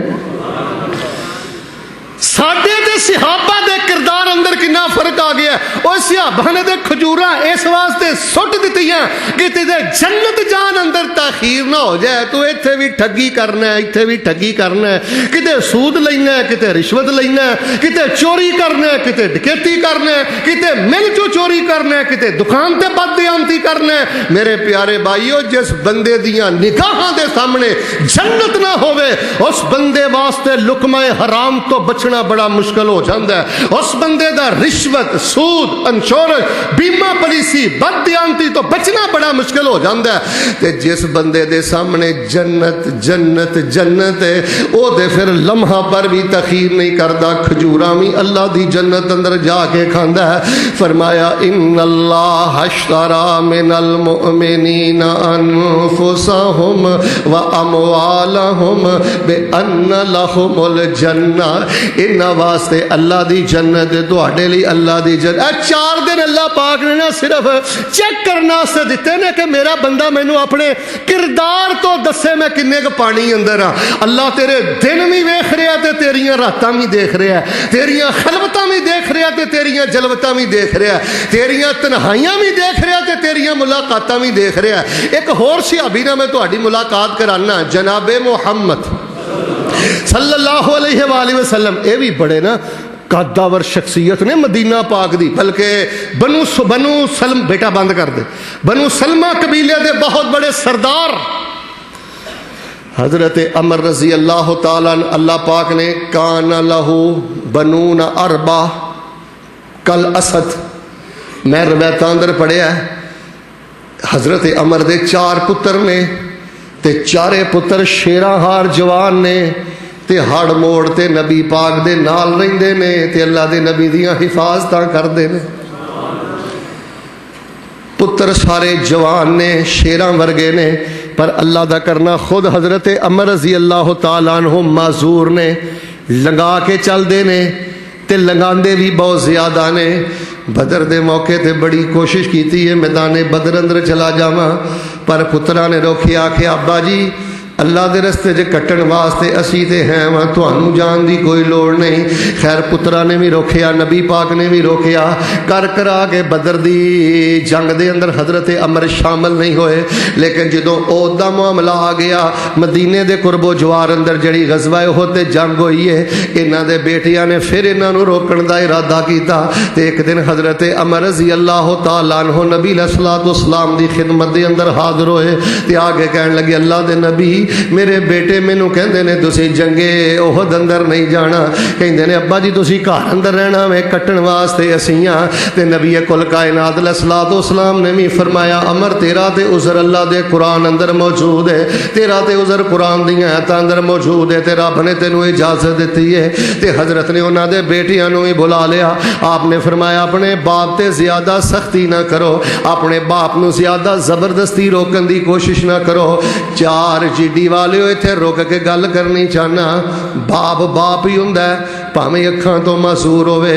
ساڈے تے صحابہ دے کردار اندر کنا فرق آ گیا. اور صحابہ نے دے کھجوراں اس واسطے سٹ دتیاں کہ تیرے جنت جان اندر تاخیر نہ ہو جائے. تو ایتھے بھی ٹھگی کرنا ہے, ایتھے بھی ٹھگی کرنا ہے, کتے سود لینا ہے, کتے رشوت لینا ہے, کتے چوری کرنا ہے, کتے ڈکیتی کرنا ہے, کتے مل جو چوری کرنا ہے, کتے دکان تے بددیانتی کرنا ہے. میرے پیارے بھائیو, جس بندے دیاں نگاہاں دے سامنے جنت نہ ہوئے اس بندے واسطے لقمہ حرام تو بچنا بڑا مشکل ہو جاتا ہے. اس بندے دا رشوت, سود, انشورنس, بیمہ پالیسی, بددیانتی تو بچنا بڑا مشکل ہو جاتا ہے. تے جس بندے دے سامنے جنت جنت جنت ہے او دے پھر لمحہ پر بھی تخیر نہیں کردا, کھجوراں بھی اللہ دی جنت اندر جا کے کھاندا ہے. فرمایا ان اللہ اشترى من المؤمنین انفسهم واموالهم بان لهم الجنہ. ان واسطے اللہ دی جنت تواڈے لئی اللہ دی جنت. اے 4 دن اللہ پاک نے نہ صرف چیک کرنا سے دیتے نے کہ میرا بندہ مینوں اپنے کردار تو دسے میں کنے کا پانی اندر ہاں. اللہ تیرے دن بھی ویکھ رہا تے تیریاں راتاں بھی دیکھ رہا ہے, تیریاں خلوتاں بھی دیکھ رہا تے تیریاں جلوتاں بھی دیکھ رہا ہے, تیریاں تنہائیاں بھی دیکھ رہا تے تیریاں ملاقاتاں بھی دیکھ رہا ہے. ایک اور صحابی نہ میں تہاڈی ملاقات کرانا, جناب محمد صلی اللہ علیہ وآلہ وسلم. اے بھی بڑے نا قداور شخصیت نے مدینہ پاک دی, بلکہ بنو سلم, بیٹا بند کر دے, بنو سلمہ قبیلے دے بہت بڑے سردار حضرت عمر رضی اللہ تعالیٰ اللہ پاک نے کان لہو بنون اربع کل اسد, میں روایتاں اندر پڑھیا ہے حضرت عمر دے 4 پتر نے تے 4 پتر شیراں ہار جوان نے تے ہڑ موڑ تے نبی پاک دے نال رہندے نے تے اللہ دے نبی دیاں حفاظتاں کردے نے. پتر سارے جوان نے, شیراں ورگے نے, پر اللہ دا کرنا خود حضرت عمر رضی اللہ تعالیٰ عنہ معذور نے, لنگا کے چل دے نے تے لنگاندے بھی بہت زیادہ نے. بدر دے موقع تے بڑی کوشش کیتی ہے میدان بدر اندر چلا جاواں, پر پتراں نے روکیا, آکھیا ابا جی اللہ دے رستے جے کٹن واسطے اسی تے ہیں وا, تھانوں جان دی کوئی لوڑ نہیں. خیر پترا نے بھی روکیا, نبی پاک نے بھی روکیا, کرا کے بدر دی جنگ دے اندر حضرت عمر شامل نہیں ہوئے. لیکن جدوں عہد دا معاملہ آ گیا, مدینے دے قرب و جوار اندر جڑی غزوہ احد تے جنگ ہوئی ہے, انہاں دے بیٹیاں نے پھر انہاں نوں روکن دا ارادہ کیتا. تے ایک دن حضرت عمر رضی اللہ تعالیٰ عنہ نبی علیہ الصلوۃ والسلام دی خدمت دے اندر حاضر ہوئے تے آگے کہن لگے اللہ دے نبی میرے بیٹے مینوں کہندے نے تسی جنگے احد اندر نہیں جانا, کہندے نے ابا جی تسی گھر اندر رہنا میں کٹن واسطے اسیاں. تے نبی کل کائنات علیہ الصلوۃ والسلام نے بھی فرمایا عمر تیرا تے عذر اللہ دے قرآن اندر موجود ہے, تیرا تے عذر قرآن دیاں آیاتاں اندر موجود ہے, تے رب نے تینوں اجازت دتی ہے. تے حضرت نے انہاں دے بیٹیاں نوں ہی بلا لیا. آپ نے فرمایا اپنے باپ تے زیادہ سختی نہ کرو, اپنے باپ نوں زیادہ زبردستی روکن دی کوشش نہ کرو. 4 جیڈی والے ایتھے روک کے گل کرنی چاہنا, باپ باپ ہی ہوندا ہے پاویں اکھاں تو معذور ہوے,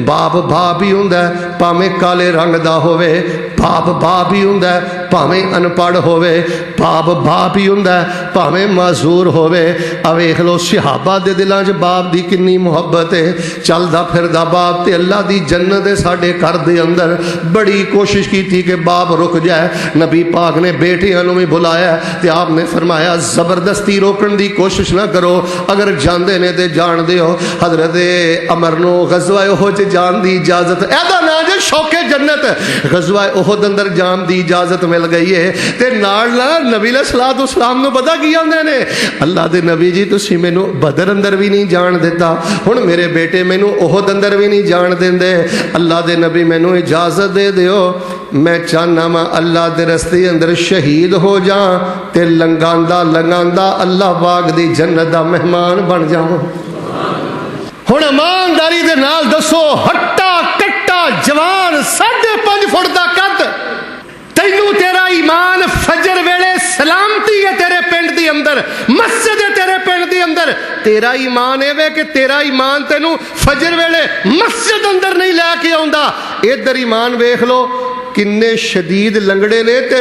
باپ باپ ہی ہوندا ہے پاویں کالے رنگ دا ہوے, باپ باپ ہی ہوندا ہے پاویں ان پڑھ ہوے, باپ باپ ہی ہوندا ہے پاویں معذور ہوے. آ ویکھ لو صحابہ دے دلاں 'چ باپ دی کنی محبت ہے. چلدا پھردا باپ تے اللہ دی جنت ہے ساڈے گھر دے اندر. بڑی کوشش کیتی کہ باپ رک جائے, نبی پاک نے بیٹیاں نوں بھی بلایا تے آپ نے فرمایا زبردستی روکن دی کوشش نہ کرو, اگر جاندے نے تے جان دیو. حضرت عمر نو غزوہ احد جان دی اجازت, ایدا نا جے شوق جنت, غزوہ احد اندر جان دی اجازت مل گئی ہے. تے نال نبی علیہ الصلوۃ والسلام نو پتہ کی آندے نے, اللہ دے نبی جی تسی مینوں بدر اندر بھی نہیں جان دیتا, ہن میرے بیٹے مینوں احد اندر بھی نہیں جان دیندے. اللہ دے نبی مینوں اجازت دے دیو, میں چاہنا وا اللہ دے رستے اندر شہید ہو جاں تے لنگاندا اللہ پاک دی جنت دا مہمان بن جاواں. ہن ایمانداری دے نال دسو, ہٹا کٹا جوان 5.5 فٹ دا قد, تینوں تیرا ایمان فجر ویلے سلامتی ہے تیرے پنڈ دی اندر, مسجد ہے تیرے پنڈ دی اندر, تیرا ایمان اے وے کہ تیرا ایمان تینوں فجر ویلے مسجد اندر نہیں لے کے آوندا. ادھر ایمان ویکھ لو کنے شدید لنگڑے نے تے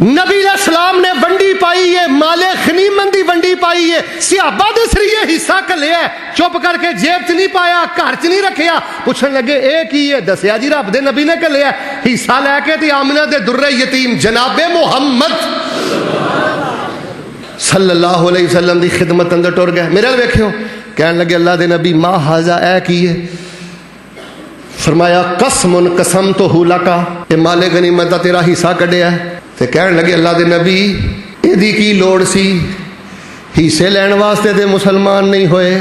نبی علیہ السلام نے ونڈی پائی ہے، مال غنیمت دی ونڈی پائی ہے، صحابہ دے سریے حصہ کلیا ہے، چپ کر کے جیب چ نہیں پایا، گھر چ نہیں رکھیا۔ پوچھن لگے اے کی ہے؟ دسیا جی رب دے نبی نے کلیا حصہ لے کے تے آمنہ دے در یتیم جناب محمد صلی اللہ علیہ وسلم دی خدمت اندر ٹر گئے۔ میرے ویکھیو کہن لگے اللہ دے نبی ما ھذا اے کی ہے؟ فرمایا قسم قسمتہ لک، اے مال غنیمت دا تیرا حصہ کڈیا ہے۔ تے کہن لگے اللہ دے نبی ایدی کی لوڑ سی؟ حصے لین واسطے تے مسلمان نہیں ہوئے،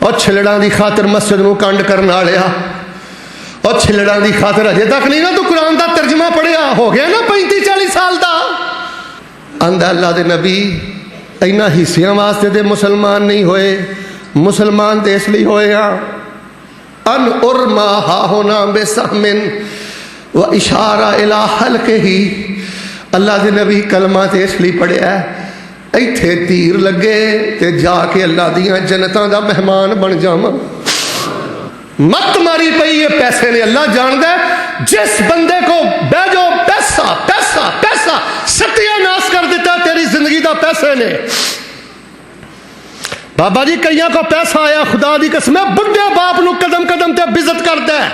اور چھلڑاں دی خاطر مسجد نو کنڈ کرن والیا، اور چھلڑاں دی خاطر اجے تک نہیں نا تو قرآن دا ترجمہ پڑھیا، ہو گیا نا 35-40 سال دا۔ آندا اللہ دے نبی اینا حصیاں واسطے تے مسلمان نہیں ہوئے، مسلمان تے اس لیے ہوئے ہاں ان ارما ہا ہونا بے سہمن و اشارہ الہ حلقہ ہی۔ اللہ دے نبی کلمہ تے اس لیے پڑھیا ہے ایتھے تیر لگے تے جا کے اللہ دیاں جنتاں دا مہمان بن جاواں۔ مت ماری پئی ہے پیسے نے، اللہ جاندا ہے جس بندے کو بیجو پیسہ پیسہ پیسہ ستیہ ناس کر دیتا تیری زندگی دا پیسے نے۔ بابا جی کئیاں کو پیسہ آیا خدا دی قسم ہے بڈھے باپ نو قدم قدم تے عزت کردا ہے،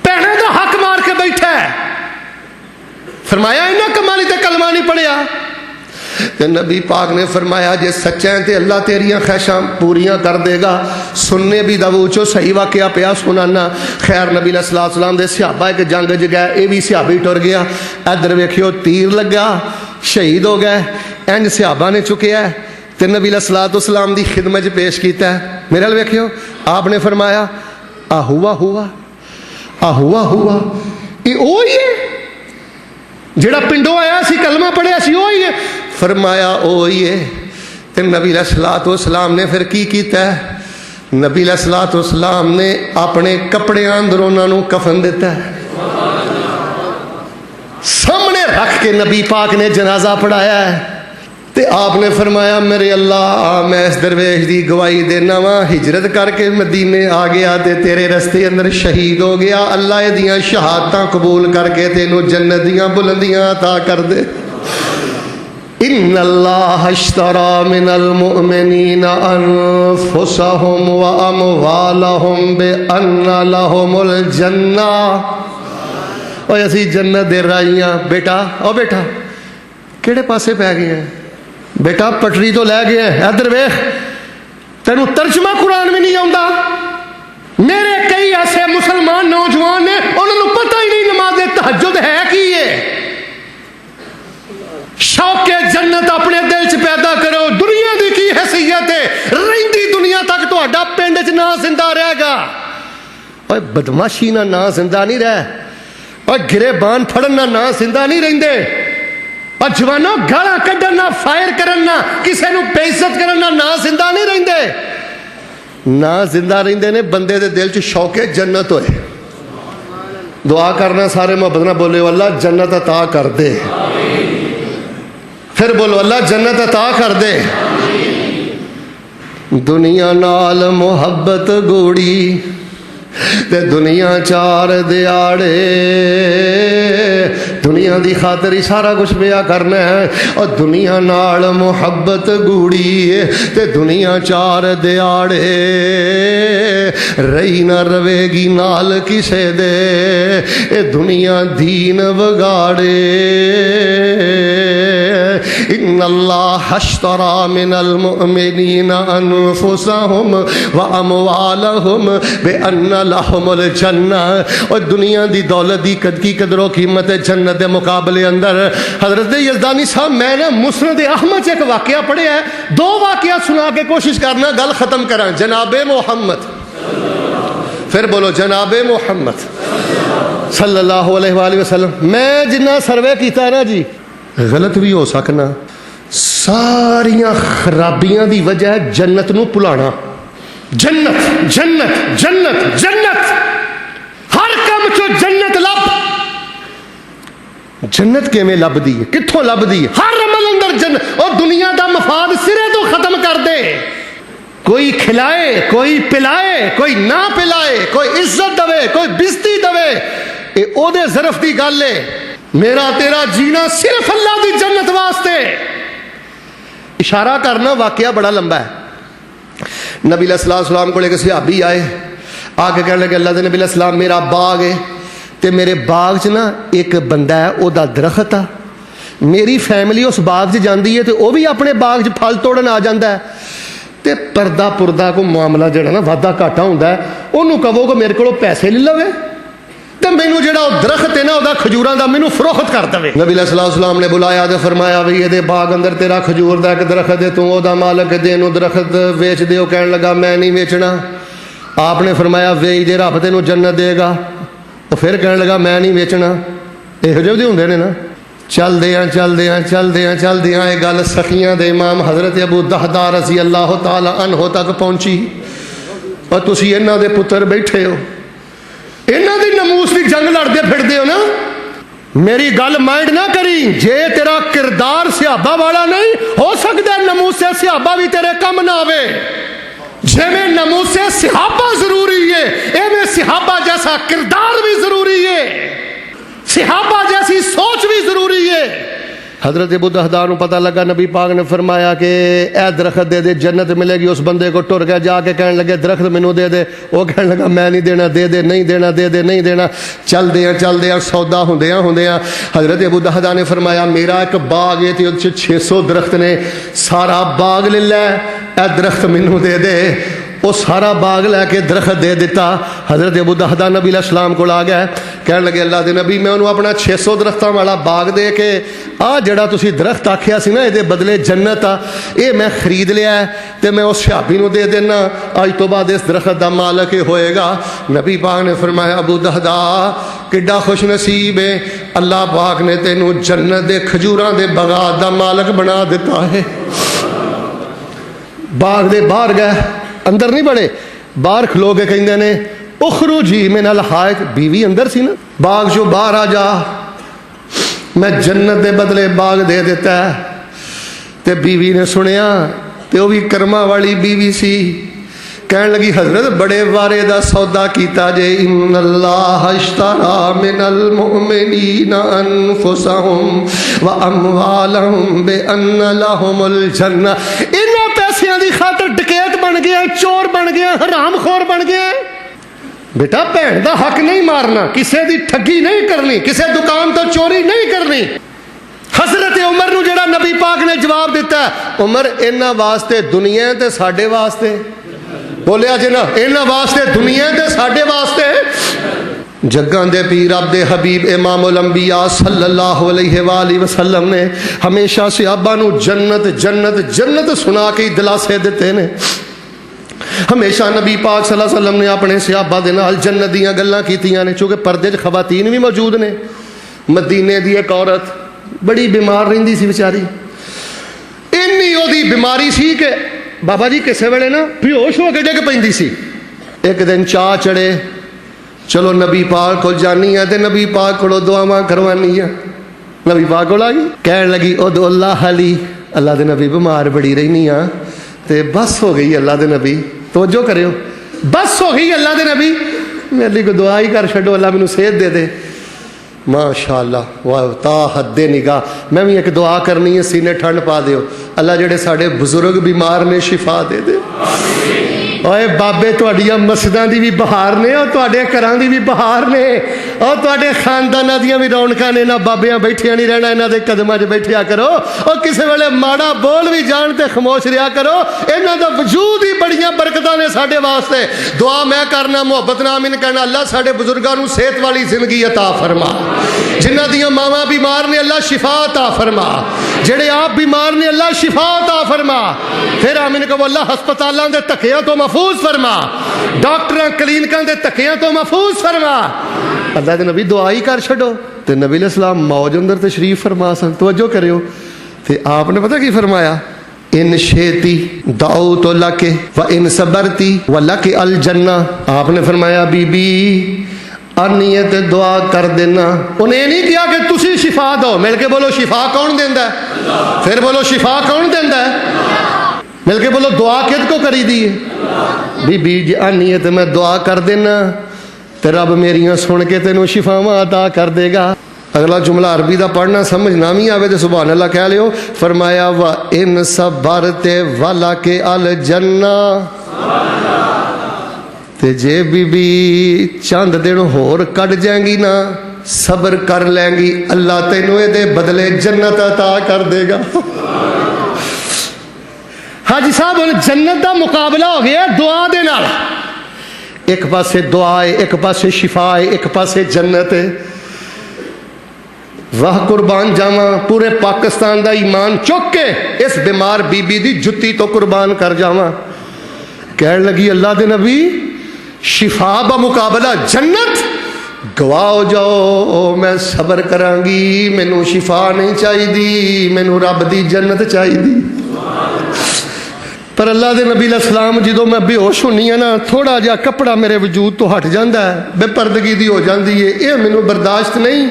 پہنے دا حق مار کے بیٹھا ہے۔ فرمایا انہاں کمالی تے کلمہ نہیں پڑھیا؟ تے نبی پاک نے فرمایا جے سچے تے اللہ تیریاں خواہشاں پوریاں کر دے گا۔ سننے بھی دبوچو صحیح واقعہ پیا سنانا۔ خیر نبی علیہ السلام دے صحابہ ایک جنگ ج گئے، اے بھی صحابی ٹر گیا، ادھر ویکھیو تیر لگا شہید ہو گئے، انج صحابہ نے چکیا ہے تے نبی علیہ السلام دی خدمت پیش کیتا ہے۔ میرے ال ویکھیو آپ نے فرمایا آ ہوا ہوا آ ہوا ہوا، یہ وہی ہے جڑا پنڈوں آیا سی کلمہ پڑھیا سی وہی ہے؟ فرمایا وہی ہے۔ تے نبی علیہ السلام نے پھر کی کیتا ہے؟ نبی علیہ السلام نے اپنے کپڑے اندر انہاں نو کفن دیتا ہے، سامنے رکھ کے نبی پاک نے جنازہ پڑھایا ہے۔ تے آپ نے فرمایا میرے اللہ میں اس درویش دی گواہی دینا وا، ہجرت کر کے مدینے آ گیا تے تیرے رستے اندر شہید ہو گیا، اللہ دیاں شہادتاں قبول کر کے تینوں جنت دیاں بلندیاں عطا کر دے۔ ان اللہ اشترى من المؤمنین انفسهم واموالهم بان لهم الجنہ۔ اوے اسی جنت دے رائیاں بیٹا، او بیٹا کیڑے پاسے پہ گئے ہیں بیٹا؟ پٹری تو لے گئے ہیں، ادھر ویکھ تینوں ترجمہ قرآن میں نہیں آوندا۔ میرے کئی ایسے مسلمان نوجوان نے انہوں نے پتہ ہی نہیں نماز تہجد ہے کی ہے۔ شوق جنت اپنے دل چ پیدا کرو، دنیا دی کی حیثیت ہے، رہندی دنیا تک تہاڈا پنڈ چ نا زندہ رہے گا۔ اوے بدماشی نہ نا زندہ نہیں رہ، اوے گریبان پھڑن نہ نا زندہ نہیں رہندے، اور جوانوں گالاں کڈن نہ فائر کرن نہ کسے نو بے عزت کرن نہ زندہ نہیں رہندے۔ نہ زندہ رہندے نے بندے دے دل چ شوق جنت ہوئے۔ دعا کرنا سارے محبت نہ بولے اللہ جنت عطا کر دے، پھر بولو اللہ جنت عطا کر دے۔ دنیا نال محبت گوڑی تے دنیا چار دیاڑے، دنیا دی خاطر ہی سارا کچھ پیا کرنا ہے، اور دنیا نال محبت گوڑی تے دنیا چار دیاڑے، رہی نہ روے گی نال کسے دے، اے دنیا دین وگاڑے۔ ان اللہ اشترى من المؤمنین انفسهم واموالهم بان لهم الجنہ۔ اور دنیا دی دولت دی کی قدر و قیمت جنت دے مقابلے اندر۔ حضرت یزدانی صاحب میں نے مسند احمد سے ایک واقعہ پڑھیا ہے، دو واقعہ سنا کے کوشش کرنا گل ختم کرا۔ جناب محمد، پھر بولو جناب محمد صلی اللہ علیہ وآلہ وسلم۔ میں جنہ سروے کیتا ہے نا جی، غلط بھی ہو سکنا، ساریاں خرابیاں دی وجہ ہے جنت نو بھلانا۔ جنت جنت جنت جنت، ہر کم چو جنت لب۔ جنت کیویں لب دی، کتھوں لب دی؟ ہر عمل اندر جنت۔ اور دنیا دا مفاد سرے تو ختم کر دے، کوئی کھلائے کوئی پلائے کوئی نہ پلائے، کوئی عزت دے کوئی بزتی دے، اے او دے ظرف دی گل ہے۔ میرا تیرا جینا صرف اللہ دی جنت واسطے. اشارہ کرنا واقعہ بڑا لمبا ہے. نبی علیہ السلام کو ایک صحابی آئے, آ کے کہنے لگے اللہ دے نبی علیہ السلام میرا باغ ہے تے میرے باغ چ نا ایک بندہ ہے او دا درخت آ, میری فیملی اس باغ چ جاندی ہے تے او بھی اپنے باغ چ پھل توڑن آ جاندا ہے تے پردہ پردہ کو معاملہ جڑا نا وعدہ گھاٹا ہوندا ہے, اونوں کہو کہ میرے کولوں پیسے لے لوے تے مینوں جڑا او درخت ہے نا او دا کھجوراں دا مینوں فروخت کر دے. نبی علیہ السلام نے بلایا تے فرمایا بھئی یہ باغ اندر تیرا کھجور دا ایک درخت ہے, تو او دا مالک دے نو درخت ویچ دیو. کہن لگا میں نہیں ویچنا. آپ نے فرمایا ویچ دے رب تینوں جنت دے گا. تو پھر کہنے لگا میں نہیں ویچنا. یہو جہے ہوندے نے نا. چلدیاں یہ گل سخیاں دے امام حضرت ابو دہدہ رضی اللہ تعالی عنہ تک پہنچی. اور تسی انہاں دے پتر بیٹھے ہو, انہاں دی ناموس دی جنگ لڑدے پھردے ہو نا. میری گل مائنڈ نہ کری, جے تیرا کردار صحابہ والا نہیں ہو سکتا ناموس صحابہ بھی تیرے کم نہ آوے. جے میں ناموس صحابہ ضروری ہے, اے میں صحابہ جیسا کردار بھی ضروری ہے, صحابہ جیسی سوچ بھی ضروری ہے. حضرت ابو دہدہ کو پتہ لگا, نبی پاک نے فرمایا کہ اے درخت دے دے جنت ملے گی. اس بندے کو ٹر گیا, جا کے کہنے لگے درخت مینوں دے دے. وہ کہنے لگا میں نہیں دینا. دے دے نہیں دینا, دے دے نہیں دینا. چلدے سودا ہوندیاں حضرت ابو دہدہ نے فرمایا میرا ایک باغ ہے تے اس 600 درخت نے, سارا باغ لے لے, اے درخت مینوں دے دے. وہ سارا باغ لے کے درخت دے دیتا. حضرت ابو دہدہ نبی علیہ السلام کو آ گیا, کہنے لگے اللہ دے نبی میں انہوں اپنا 600 درختوں والا باغ دے کے آ جڑا تسی درخت آکھیا سی نا یہ بدلے جنت آ, اے میں خرید لیا ہے تے میں اس صحابی نو دے دینا, آج تو بعد اس درخت دا مالک ہوئے گا. نبی پاک نے فرمایا ابو دہدہ کڈا خوش نصیب ہے, اللہ پاک نے تینوں جنت دے کھجوراں دے باغات دا مالک بنا دیتا ہے. باغ دے باہر گئے, اندر نہیں بڑے, باہر کھلو کے کہندے نے اخرجی من الحائط. بیوی اندر سی نا, باغ جو باہر آ جا, میں جنت دے بدلے باغ دے دیتا ہے. تے بیوی نے سنیا تے وہ بھی کرما والی بیوی سی. کہنے لگی حضرت بڑے وارے دا سودا کیتا جے, ان اللہ اشترى من المؤمنین انفسهم واموالهم بان لهم الجنہ. انہاں پیسیاں دی خاطر ڈکیت بن گیا, چور بن گیا, حرام خور بن گیا. بیٹا بہن دا حق نہیں مارنا, کسے دی ٹھگی نہیں کرنی, کسے دکان تو چوری نہیں کرنی. حضرت عمر نو جڑا نبی پاک نے جواب دیتا ہے, عمر انہاں واسطے دنیا تے ساڈے واسطے, بولیا جی نا انہاں واسطے دنیا تے ساڈے واسطے. جگاں دے پیر رب دے حبیب امام الانبیاء صلی اللہ علیہ وآلہ وسلم نے ہمیشہ صحابہ نو جنت جنت جنت سنا کے دلاسے دیتے نے. ہمیشہ نبی پاک صلی اللہ علیہ وسلم نے اپنے صحابہ دے نال جنت دیاں گلاں کیتیاں نے, چونکہ پردے چ خواتین بھی موجود نے. مدینے دی ایک عورت بڑی بیمار رہندی سی بیچاری, اینی او دی بیماری سی کہ بابا جی کسے ویلے نا بے ہوش ہو کے ڈگ پیندی سی. ایک دن چاہ چڑھے, چلو نبی پاک کو جانی ہے تے نبی پاک کو دعاواں کروانی ہے. نبی پاک کو آ گئی, کہنے لگی ادعو اللہ علی, اللہ دے نبی بیمار بڑی رہنی ہاں تے بس ہو گئی اللہ دے نبی, توجہ کریو, بس ہو گئی اللہ دے نبی, میرے لیے کوئی دعا ہی کر چھڈو, اللہ مینوں صحت دے دے. ماشاءاللہ واہ تا حد نگاہ. میں بھی ایک دعا کرنی ہے, سینے ٹھنڈ پا دیو, اللہ جڑے ساڈے بزرگ بیمار نے شفا دے دے. اوے بابے تہاڈیاں مسجداں دی بھی بہار نے, اور تہاڈے گھراں دی بھی بہار نے, اور تہاڈے خانداناں دیاں بھی رونقاں نے. نہ بابیاں بیٹھیاں نہیں رہنا, انہاں دے قدماں 'چ بیٹھیا کرو, اور کسے ویلے ماڑا بول بھی جان تے خاموش رہیا کرو. انہاں دا وجود ہی بڑیاں برکتاں نے ساڈے واسطے. دعا میں کرنا, محبت نال آمین کہنا, اللہ ساڈے بزرگاں نوں صحت والی زندگی عطا فرما. جنہاں دیاں ماواں بیمار نے اللہ شفا عطا فرما, جڑے آپ بیمار نے اللہ شفا عطا فرما. پھر آمین کہو اللہ ہسپتالاں دے تکیاں تو محفوظ فرما, ڈاکٹراں کلینکاں دے تکیاں تو محفوظ فرما. اللہ دے نبی دعا ہی کر چھڈو. تے نبی علیہ السلام موج اندر تشریف فرما سن, توجہ کریو. تے آپ نے پتہ کی فرمایا, ان شیتی دعوت لک و ان صبرتی و لک الجنہ. آپ نے فرمایا بی بی نیت دعا کر دینا. انہیں نہیں کیا کہ تسی شفا دو, مل کے بولو شفا کون دیندا ہے, پھر بولو شفا کون دیندا ہے, مل کے بولو دعا کد کو کری دی ہے. بی بی جی نیت میں دعا کر دینا تے رب میریاں سن کے تینوں شفاواں عطا کر دے گا. اگلا جملہ عربی دا پڑھنا سمجھ نہ بھی آوے تو سبحان اللہ کہہ لیو. فرمایا وا ان صبرتے والا کے الجنہ، تے جے بی بی چند دن ہور کٹ جائیں گی نا، صبر کر لیں گی، اللہ تینوں دے بدلے جنت عطا کر دے گا. حاجی صاحب ہن جنت دا مقابلہ ہو گیا دعا دے نال. ایک پاسے دعا ہے، ایک پاسے شفا ہے، ایک پاسے جنت ہے. واہ قربان جاواں پورے پاکستان دا ایمان چک کے اس بیمار بی بی دی جتی تو قربان کر جاواں. کہنے لگی اللہ دے نبی شفا با مقابلہ جنت، گواہ ہو جاؤ میں صبر کراں گی، مینوں شفا نہیں چاہیے، مینوں رب دی جنت چاہیے. پر اللہ دے نبی علیہ السلام جدوں میں بے ہوش ہونی ہاں نا، تھوڑا جہا کپڑا میرے وجود تو ہٹ جاندا ہے، بے پردگی دی ہو جاندی ہے، یہ مینوں برداشت نہیں،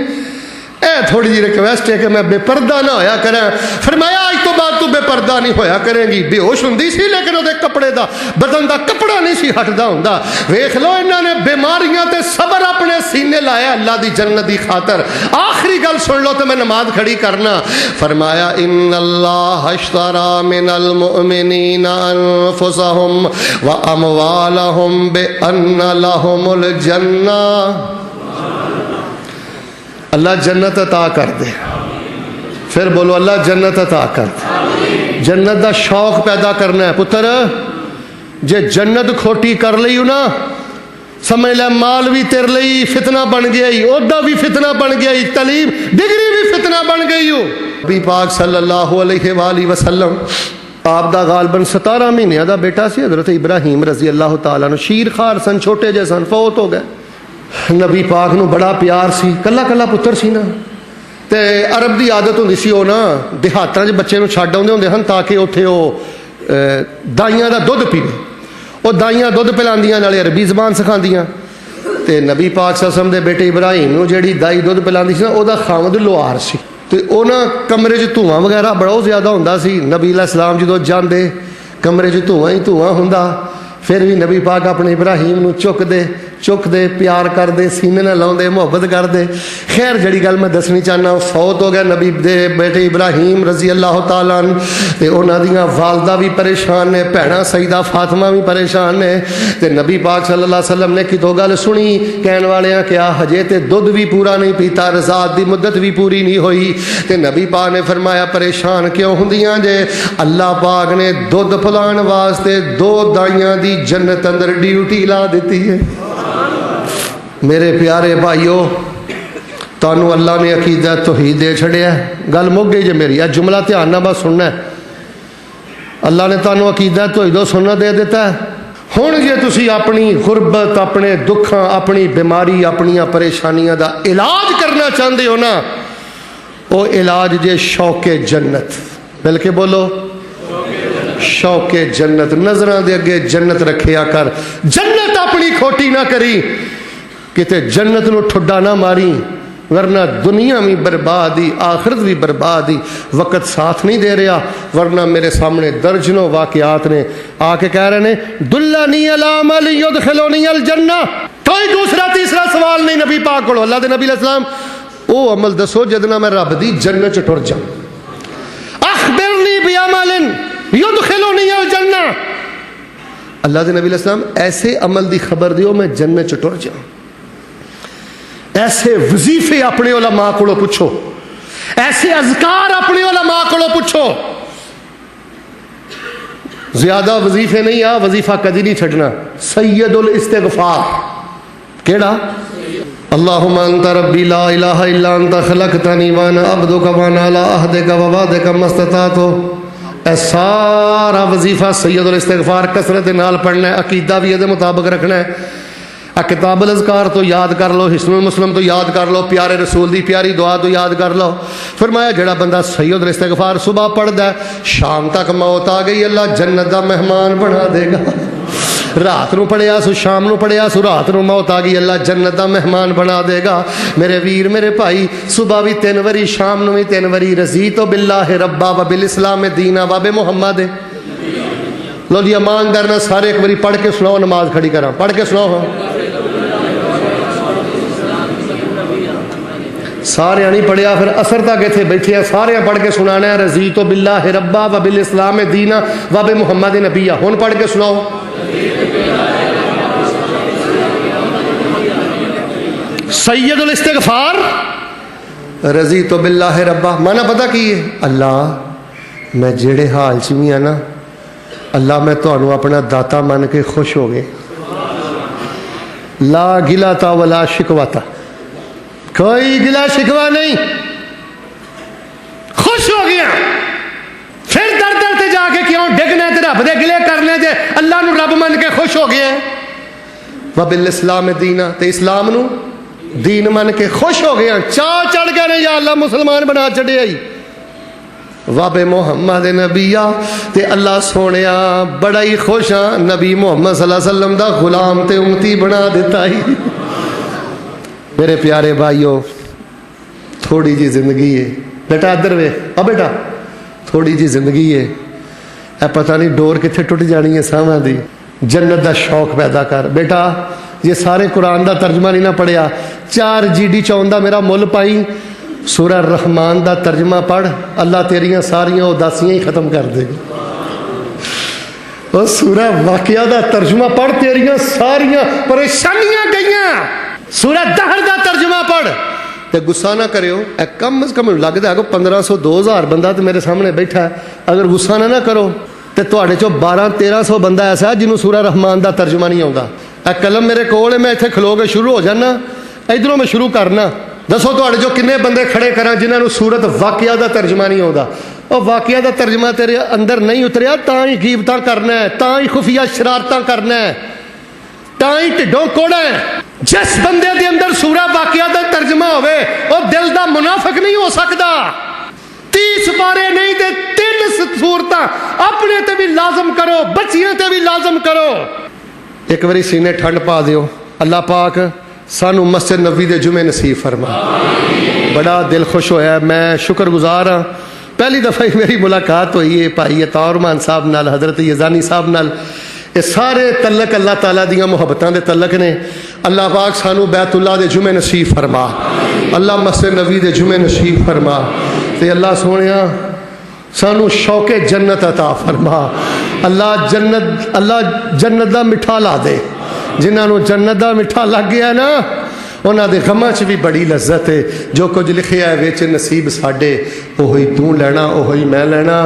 اے تھوڑی جی ریکویسٹ ہے کہ میں بے پردہ نہ ہویا کریں. فرمایا آج تو بعد تو بے پردہ نہیں ہویا کریں گی. بے ہوش ہوندی سی لیکن وہ کپڑے دا بدن دا کپڑا نہیں سی ہٹدا ہوندا. ویکھ لو انہاں نے بیماریاں تے صبر اپنے سینے لایا اللہ دی جنت دی خاطر. آخری گل سن لو تے میں نماز کھڑی کرنا. فرمایا ان اللہ اشترى من المؤمنین انفسهم واموالهم بان لهم الجنہ. اللہ جنت عطا کر دے. پھر بولو اللہ جنت عطا کر دے. جنت دا شوق پیدا کرنا ہے پتر. جے جنت کھوٹی کر لئی نا سمجھ لے مال بھی تیر لئی فتنہ بن گیا ہی، عہدہ بھی فتنہ بن گیا ہی، تعلیم ڈگری بھی فتنہ بن گئی ہو. نبی پاک صلی اللہ علیہ وآلہ وسلم آپ دا غالباً 17 مہینے دا بیٹا سی حضرت ابراہیم رضی اللہ تعالیٰ عنہ. شیر خار سن، چھوٹے جے سن، فوت ہو گئے. نبی پاک نو بڑا پیار سی، کلا کلا پتر سی نا. تے عرب دی عادت ہوندی سی او نا دیہاتاں وچ بچے نو چھڈ آوندے ہوندے ہن تاکہ اوتھے او دائیاں دا دودھ پیوے. او دائیاں دودھ پلاندیاں نالے عربی زبان سکھاندیاں. تے نبی پاک صلی اللہ علیہ وسلم دے بیٹے ابراہیم نو جیڑی دائی دودھ پلاندی سی نا او دا خاوند لوہار سی. تے او نا کمرے چ دھواں وغیرہ بڑا زیادہ ہوندا سی. نبی علیہ السلام جدوں جاندے کمرے چ دھواں ہی دھواں ہوندا، پھر بھی نبی پاک اپنے ابراہیم نو چک دے پیار کر دے، سینے نہ لاؤں دے، محبت کر دے. خیر جڑی گل میں دسنی چاہنا، فوت ہو گیا نبی دے بیٹے ابراہیم رضی اللہ تعالیٰ عنہ. تے انہاں دیاں والدہ بھی پریشان نے، بھیڑاں سیدہ فاطمہ بھی پریشان نے. تے نبی پاک صلی اللہ علیہ وسلم نے کتوں گل سنی، کہن والیاں کیا ہجے تے دودھ بھی پورا نہیں پیتا، رضاعت دی مدت بھی پوری نہیں ہوئی. تے نبی پاک نے فرمایا پریشان کیوں ہوندیاں جے؟ اللہ پاک نے دودھ پلان واسطے 2 دائیاں دی جنت اندر ڈیوٹی لا دیتی ہے. میرے پیارے بھائیو تانوں اللہ نے عقیدہ توحید دے چھڑیا. گل مک گئی جے میری. آج جملہ دھیان نال بس سننا ہے. اللہ نے تانوں عقیدہ توحید و سنت دے دیتا ہے. ہن جے تسی اپنی غربت، اپنے دکھاں، اپنی بیماری، اپنیاں پریشانیاں دا علاج کرنا چاہندے ہو نا، او علاج جے شوق جنت. بلکہ بولو شوق جنت. نظراں دے اگے جنت رکھیا کر، جنت اپنی کھوٹی نہ کری، کتے جنت نو ٹھڈا نہ ماری، ورنہ دنیا بھی بربادی آخرت بھی بربادی. وقت ساتھ نہیں دے رہا، ورنہ میرے سامنے درجنوں واقعات نے آ کے کہہ رہے ہیں دلنی علی عمل یدخلنی الجنہ. کوئی دوسرا تیسرا سوال نہیں نبی پاک کو. اللہ دے نبی علیہ السلام او عمل دسو جدنا میں رب دی جنت چ ٹر جاؤں. اخبرنی بعمل یدخلنی الجنہ. اللہ دے نبی علیہ السلام ایسے عمل دی خبر دیو میں جنت چ ٹر جاؤں. ایسے وظیفے اپنے علماء کو پوچھو، ایسے اذکار اپنے علماء کو پوچھو. زیادہ وظیفے نہیں، آ وظیفہ کدی نہیں چھڈنا. سید الاستغفار کیڑا؟ اللہم انت ربی لا الہ الا انت خلقتنی وانا عبدک وانا علی عہدک ووعدک ما استطعت. اے سارا وظیفہ سید الاستغفار کثرت نال پڑھنا ہے. عقیدہ بھی یہ مطابق رکھنا ہے. کتاب الاذکار تو یاد کر لو، حسن المسلم تو یاد کر لو، پیارے رسول دی پیاری دعا تو یاد کر لو. فرمایا جڑا بندہ سید الاستغفار صبح پڑھدا ہے، شام تک موت آ گئی اللہ جنت دا مہمان بنا دے گا. رات نو پڑھیا سو، شام نو پڑھیا سو، رات نو موت آ گئی اللہ جنت دا مہمان بنا دے گا. میرے ویر میرے بھائی، صبح بھی 3 واری، شام نو بھی 3 واری رضیت باللہ ربا و بالاسلام دینا و بمحمد. لو جی ایماندار نہ سارے ایک باری پڑھ کے سناؤ، نماز کھڑی کراں. پڑھ کے سناؤ. ہاں سارے نہیں پڑھیا پھر اثر تک اتنے بیٹھے ہیں سارے پڑھ کے سنانا ہے رضیت باللہ ربا و بالاسلام دینا و بمحمد نبیہ. ہن پڑھ کے سناؤ. سید الاستغفار رضیت باللہ ربا مانا پتہ کی ہے اللہ میں جڑے حال چ بھی ہاں نا اللہ میں تانوں اپنا داتا من کے خوش ہو گئے. لا گلا تا ولا شکوا تا کوئی گلا شکوا نہیں خوش ہو گیا. پھر در در تے جا کے کیوں ڈگنے تے رب دے گلے کرنے تے اللہ نو رب من کے خوش ہو گئے. وبالاسلام دینا تے اسلام نو دین من کے خوش ہو گیا. چاہ چڑھ گئے نے یا اللہ مسلمان بنا چڑھے آئی. واب محمد نبیہ تے اللہ سونیا بڑا ہی خوش ہاں نبی محمد صلی اللہ علیہ وسلم دا غلام تے امتی بنا دیتا ہی. میرے پیارے بھائیو تھوڑی جی زندگی ہے بیٹا ادھر وے بیٹا تھوڑی جی زندگی ہے اے پتہ نہیں ڈور کتنے ٹوٹ جانی ہے ساواں دی. جنت دا شوق پیدا کر بیٹا. یہ سارے قرآن دا ترجمہ نہیں نہ پڑھیا 4 GD چاہتا میرا مل پائی سورہ رحمان دا ترجمہ پڑھ اللہ تیریاں ساریاں اداسیاں ہی ختم کر دے گی. اور سورہ واقعہ دا ترجمہ پڑھ تیریاں ساریاں پریشانیاں گئیاں. سورہ دہر دا ترجمہ پڑھ تے غصہ نہ کریو. اے کم از کم لگتا ہے 1500 2000 بندہ تو میرے سامنے بیٹھا ہے اگر غصہ نہ کرو تے تواڈے چوں 1200-1300 بندہ ایسا ہے جنہوں سورہ رحمان دا ترجمہ نہیں آتا. اے قلم میرے کول ہے میں اتنے کھلو کے شروع ہو جانا ادھروں میں شروع کرنا. دسو تواڈے جو کنے بندے کھڑے کراں جنہاں نوں سورت واقعہ دا ترجمہ نہیں آتا. اور واقعہ دا ترجمہ تیرے اندر نہیں اتریا تاں ہی غیبتاں کرنا ہے تاں ہی خفیہ شرارتاں کرنا ہے تاں ہی ٹھڈوں کوڑا ہے. جس بندے دے اندر سورہ واقعہ دا ترجمہ ہوئے وہ دل دا منافق نہیں ہو سکتا. 30 پارے نہیں دے 3 سورتاں اپنے تے بھی لازم کرو بچیاں تے بھی لازم کرو. ایک باری سینے ٹھنڈ پا دیو. اللہ پاک سانو مسجد نبوی دے جمعے نصیب فرما. بڑا دل خوش ہویا ہے میں شکر گزار ہاں. پہلی دفعہ ہی میری ملاقات ہوئی ہے بھائی عطا رحمان صاحب نال حضرت یزانی صاحب نال. یہ سارے تعلق اللہ تعالیٰ دیاں محبتاں دے تعلق نے. اللہ پاک سانو بیت اللہ دے جمعے نصیب فرما. اللہ مسجد نبوی دے جمعے نصیب فرما. تے اللہ سونیا سانو شوق جنت عطا فرما. اللہ جنت دا مٹھا لا دے. جنہاں نو جنت دا مٹھا لگ گیا نا انہاں دے غماں چ بھی بڑی لذت ہے. جو کچھ لکھیا ہے وچ نصیب ساڈے اوہی تو لینا اوہی میں لینا.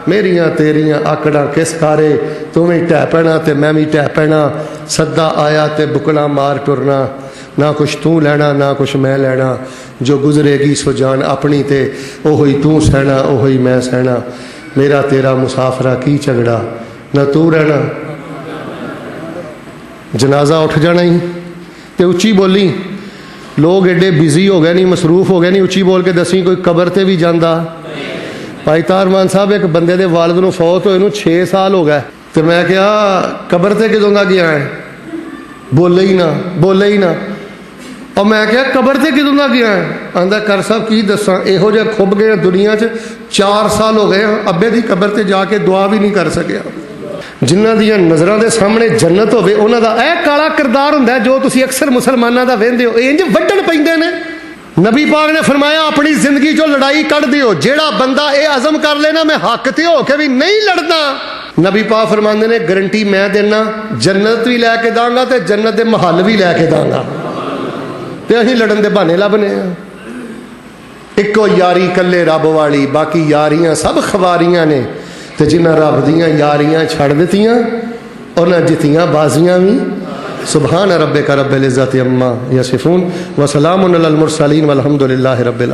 میریاں تیریاں آکڑاں کس کارے تو بھی ٹہ پینا تے میں بھی ٹہ پینا. سدا آیا تے بکنا مار ٹرنا نہ کچھ تو لینا نہ کچھ میں لینا. جو گزرے گی سو جان اپنی تے اوہی تو سہنا اوہی میں سہنا. میرا تیرا مسافرہ کی جھگڑا نہ تو رہنا. جنازہ اٹھ جانا ہی تے اچھی بولی. لوگ ایڈے بزی ہو گئے نہیں مصروف ہو گئے نہیں اچھی بول کے دسی کوئی قبر تے بھی جاندہ. بھائی تارمان صاحب ایک بندے دے والد نو فوت ہوئے 6 سال ہو گئے تو میں کیا قبر تے کدوں دا گیا ہے بولے ہی نہ. اور میں کیا قبر تے کدوں دا گیا ہے آندا کر صاحب کی دساں یہو جہ کھب گئے دنیا 4 سال ہو گئے ابے دی قبر تے جا کے دعا بھی نہیں کر سکیا. جنہ دیاں نظراں دے سامنے جنت ہوے انہاں دا اے کالا کردار ہوندا ہے جو تسی اکثر مسلماناں دا ویندے ہو انج وڈن پیندے نے. نبی پاک نے فرمایا اپنی زندگی جو لڑائی کر دیو. جیڑا بندہ اے عزم کر لینا میں حق تے ہو کے بھی نہیں لڑنا نبی پاک فرماندے نے گارنٹی میں دینا جنت بھی لے کے داں گا تے جنت دے محل بھی لے کے داں گا. تے اسی لڑن دے بہانے لبنے ہیں. ایکو یاری کلے رب والی باقی یاریاں سب خواریاں نے. تے جنہ رب دیاں یاریاں چھڑ دتیاں انہاں جتیاں بازیاں بھی. سبحان ربک رب العزت عما یصفون وسلام علی المرسلین والحمد للہ رب العالمین.